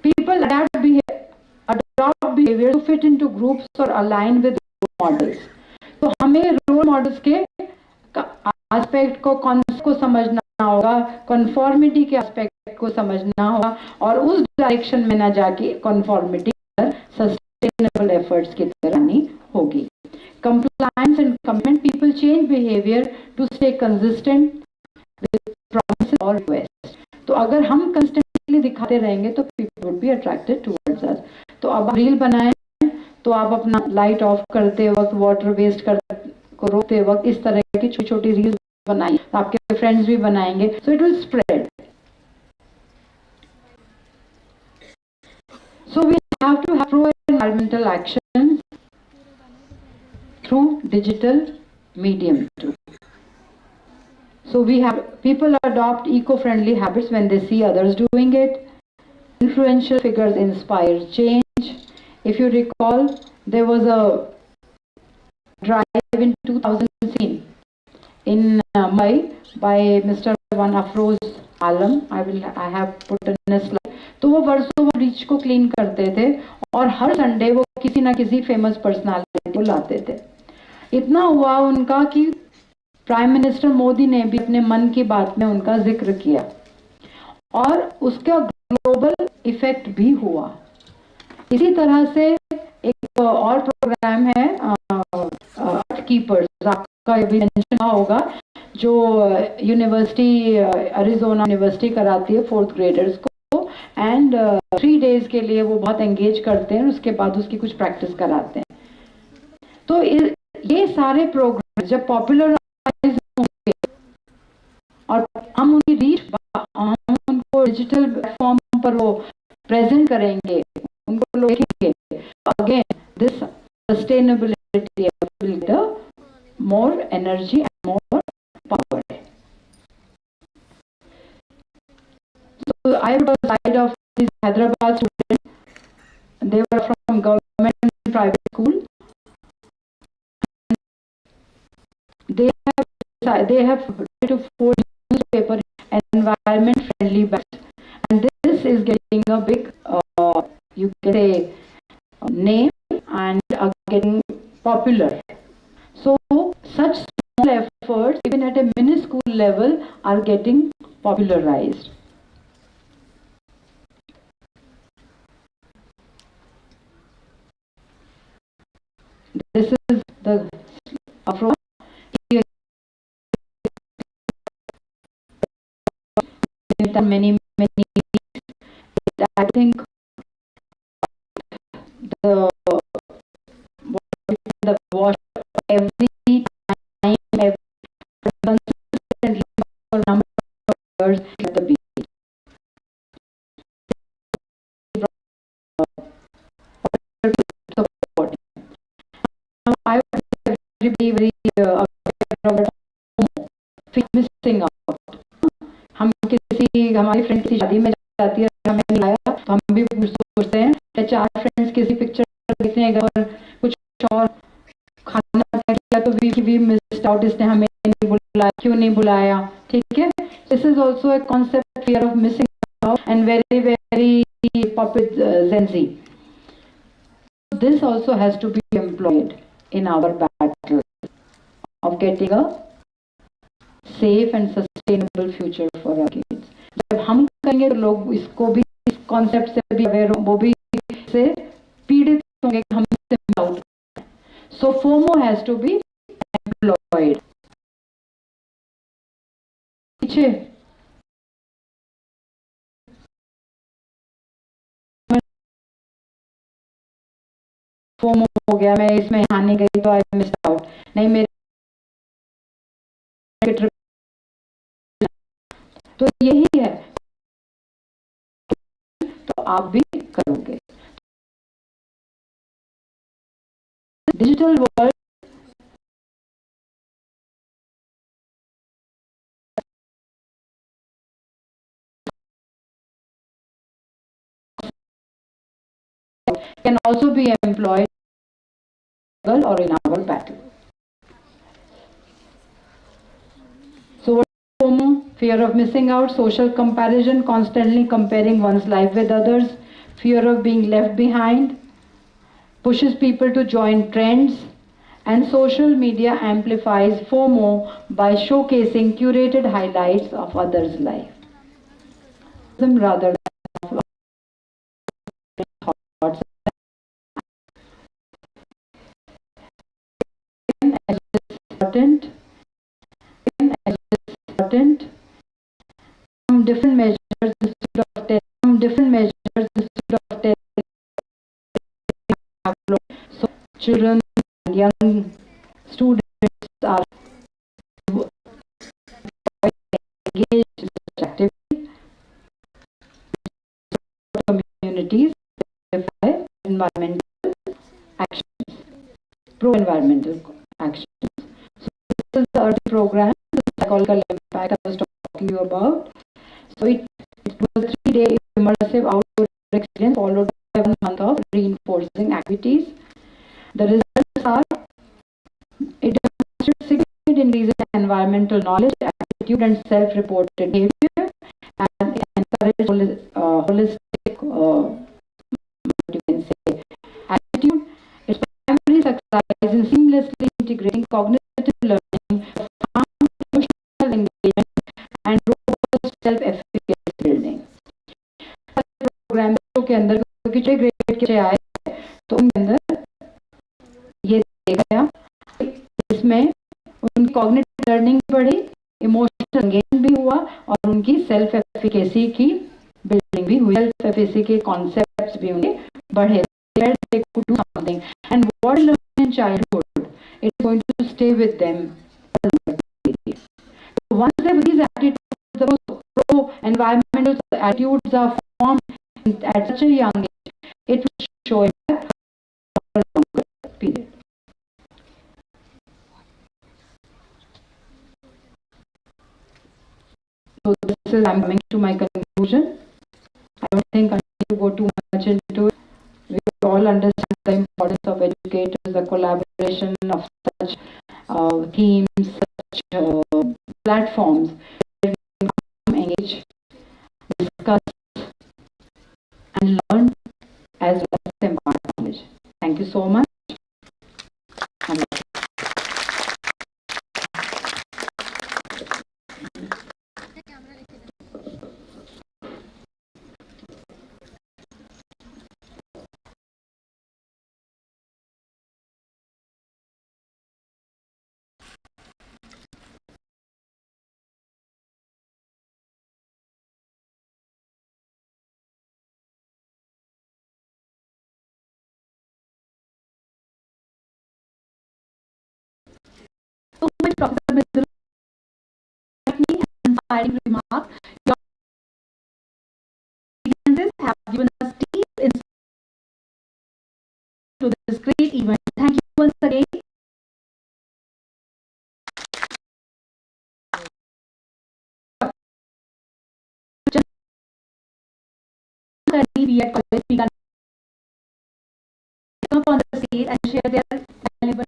People adopt behaviour to fit into groups और अलाइन विद रोल मॉडल्स. तो हमें रोल मॉडल्स के एस्पेक्ट को, कॉन्सेप्ट को समझना होगा, कन्फॉर्मिटी के एस्पेक्ट को समझना होगा और उस डायरेक्शन में ना जाके कन्फॉर्मिटी पर सस्टेनेबल एफर्ट्स की तरह आनी होगी. Compliance and commitment, people change behavior to stay consistent with promises or requests. तो अगर हम कंसिस्टेंटली दिखाते रहेंगे तो people would be attracted towards us. तो अब रील बनाएं तो आप अपना लाइट ऑफ करते वक्त, वाटर वेस्ट को रोकते वक्त इस तरह की छोटी छोटी रील्स बनाइए, आपके फ्रेंड्स भी बनाएंगे, so it will spread. So we have to have pro-environmental actions through digital medium too. So we have people adopt eco-friendly habits when they see others doing it. Influential figures inspire change. If you recall, there was a drive in 2016 in Mumbai by Mr. Van Afroz Alam. I have put in a slide. तो वो वर्षों वो बीच को clean करते थे और हर Sunday वो किसी ना किसी फेमस पर्सनालिटी को लाते थे. इतना हुआ उनका कि प्राइम मिनिस्टर मोदी ने भी अपने मन की बात में उनका जिक्र किया और उसका ग्लोबल इफेक्ट भी हुआ. इसी तरह से एक और प्रोग्राम है अर्थ कीपर्स, आपका भी मेंशन होगा, जो यूनिवर्सिटी अरिजोना यूनिवर्सिटी कराती है 4th ग्रेडर्स को एंड 3 days के लिए वो बहुत एंगेज करते हैं, उसके बाद उसकी कुछ प्रैक्टिस कराते हैं. तो ये सारे प्रोग्राम जब पॉपुलराइज होंगे और हम उनकी रीच, हम उनको डिजिटल प्लेटफॉर्म पर वो प्रेजेंट करेंगे, उनको लोग देखेंगे, again this sustainability will get more energy and more power. So I have a slide of these Hyderabad students. They were from government and private school. They have to 4 newspaper environment friendly bags, and this is getting a big you can say name and getting popular. So such small efforts, even at a minuscule level, are getting popularized. This is the approach. Many I think the wash every time, consistently for a number of years at the beach. I would be very aware of missing out. हम किसी हमारी friend की शादी में जाती है, हमें नहीं आया तो हम भी सोचते हैं 4 फ्रेंड्स किसी पिक्चर देखने गए और कुछ और खाना किया तो वी मिस्ड आउट, इसने हमें नहीं बुलाया, क्यों नहीं बुलाया. ठीक है, this is also a concept, fear of missing out and very very popular Gen Z. This also has to be employed in our battle of getting a safe and sustainable future for our kids. जब हम करेंगे तो लोग इसको भी, इस concept से भी अवेयर, वो भी से पीड़ित होंगे कि हम इससे out. So FOMO has to be employed. पीछे FOMO हो गया, मैं इसमें यहाँ नहीं गई तो आई मिस आउट, नहीं मेरे ट्रिप. तो यही है, तो आप भी करोगे. Digital world can also be employed or in our battle. So what is FOMO? Fear of missing out, social comparison, constantly comparing one's life with others, fear of being left behind, pushes people to join trends and social media amplifies FOMO by showcasing curated highlights of others' life. Rather than thoughts as important, some different measures instead of so children and young students are engaged in such activity. Communities verify environmental actions, pro-environmental actions. So this is the early program, the psychological impact I was talking to you about. So it was a 3-day immersive outdoor experience followed by 1 month of reinforcing activities. The results are, it demonstrates significant increase in environmental knowledge, attitude and self-reported behavior, and encourage holistic what you can say, attitude. Its primary success in seamlessly integrating cognitive learning, emotional engagement, and robust self-efficacy building. Program के अंदर क्योंकि 6 grade के आए तो उनके अंदर ये देखा गया, इसमें उनकी कॉग्निटिव लर्निंग बढ़ी, इमोशनल एंगेजमेंट भी हुआ और उनकी सेल्फ एफिकेसी की बिल्डिंग भी हुई, सेल्फ एफिकेसी के कॉन्सेप्ट्स भी उनके बढ़े. They could do something, and what learn in childhood, it is going to stay with them. So once these attitudes, those pro-environmental attitudes are formed at such a young age, it will show impact for a longer period. So this is, I'm coming to my conclusion. I don't think I need to go too much into it. We all understand the importance of educators, the collaboration of such themes, such platforms where we can engage, discuss, and learn as well as impart knowledge. Thank you so much. So much, Professor Mithil, inspiring remark. Your experiences have given us deep insight to this great event. Thank you once again. We at college, we can come up on the stage and share their valuable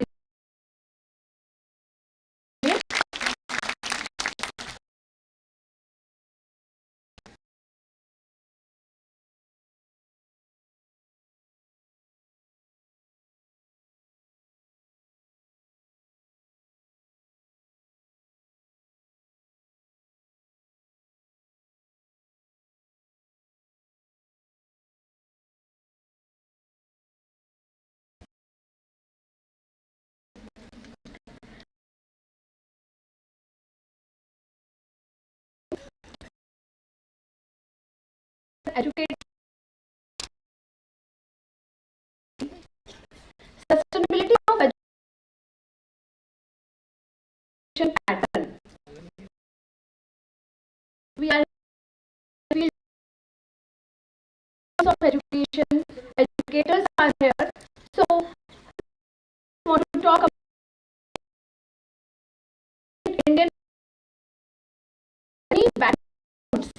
educate. Sustainability of education pattern. We are in the field of education. Educators are here. So, I want to talk about Indian backgrounds.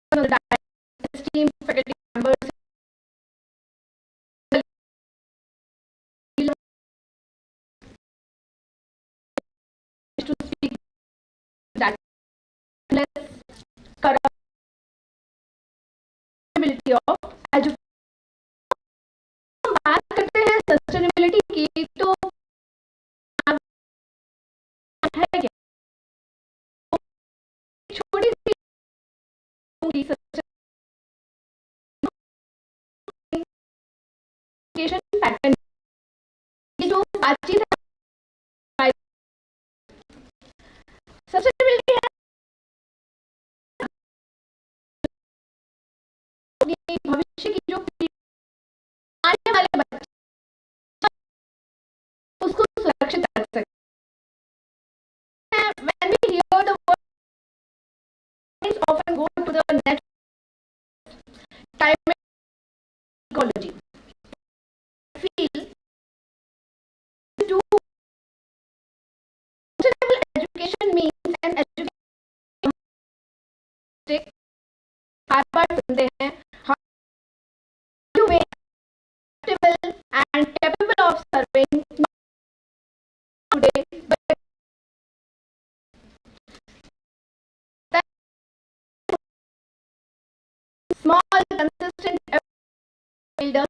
The esteemed faculty members to speak that less corruptibility of education. research education pattern ये जो बातचीत है sustainability है अपनी भविष्य की जो आने वाले बच्चे उसको सुरक्षित रख सकते हैं. When we hear the word, often go to the net climate ecology. I feel to sustainable education means an education बार बार सुनते हैं how you make adaptable and capable of serving today but small consistent builder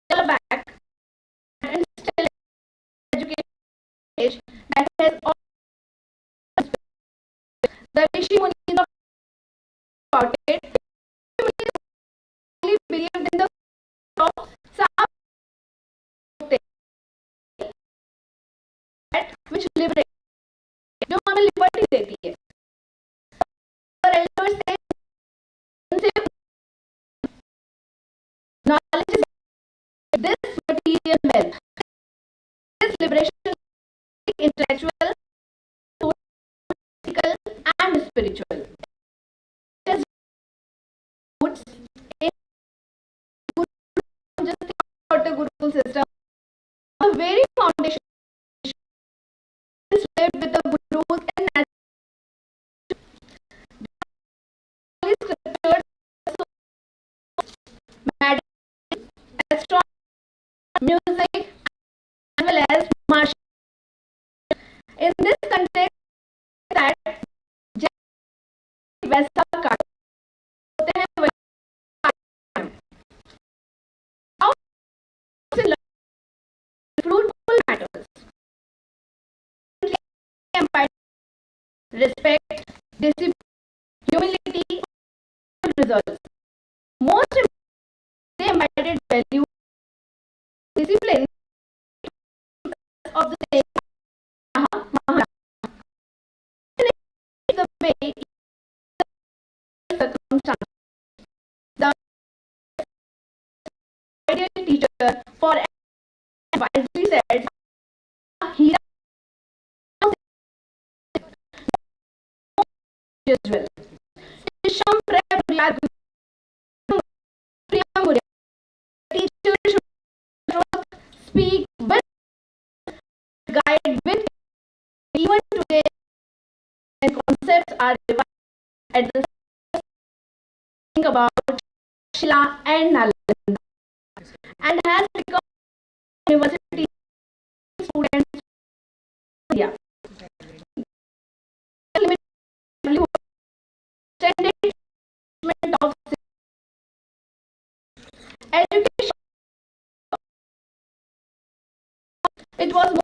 back and still education that has all the Rishi Munis about it. Rishi Munis believed in the of that which liberate जो हमें liberty देती है और elders say उनसे knowledge is this material wealth, this liberation intellectual, physical and spiritual. It is roots in just about the Gurukul system, the very foundation is lived with the Gurus and scripture, astronomy, music, as well as martial. In this context, that वैसा कार्य होते हैं how fruitful matters, respect, discipline, humility, results. Most they embodied value, discipline of the same. The way circumstance, the ideal teacher for wisely said, he as well. Sham Prabhupada teacher should speak with, guide with, even today and concepts are revised at the think about Shila and Nalanda and has become university students. Yeah. Of education. It was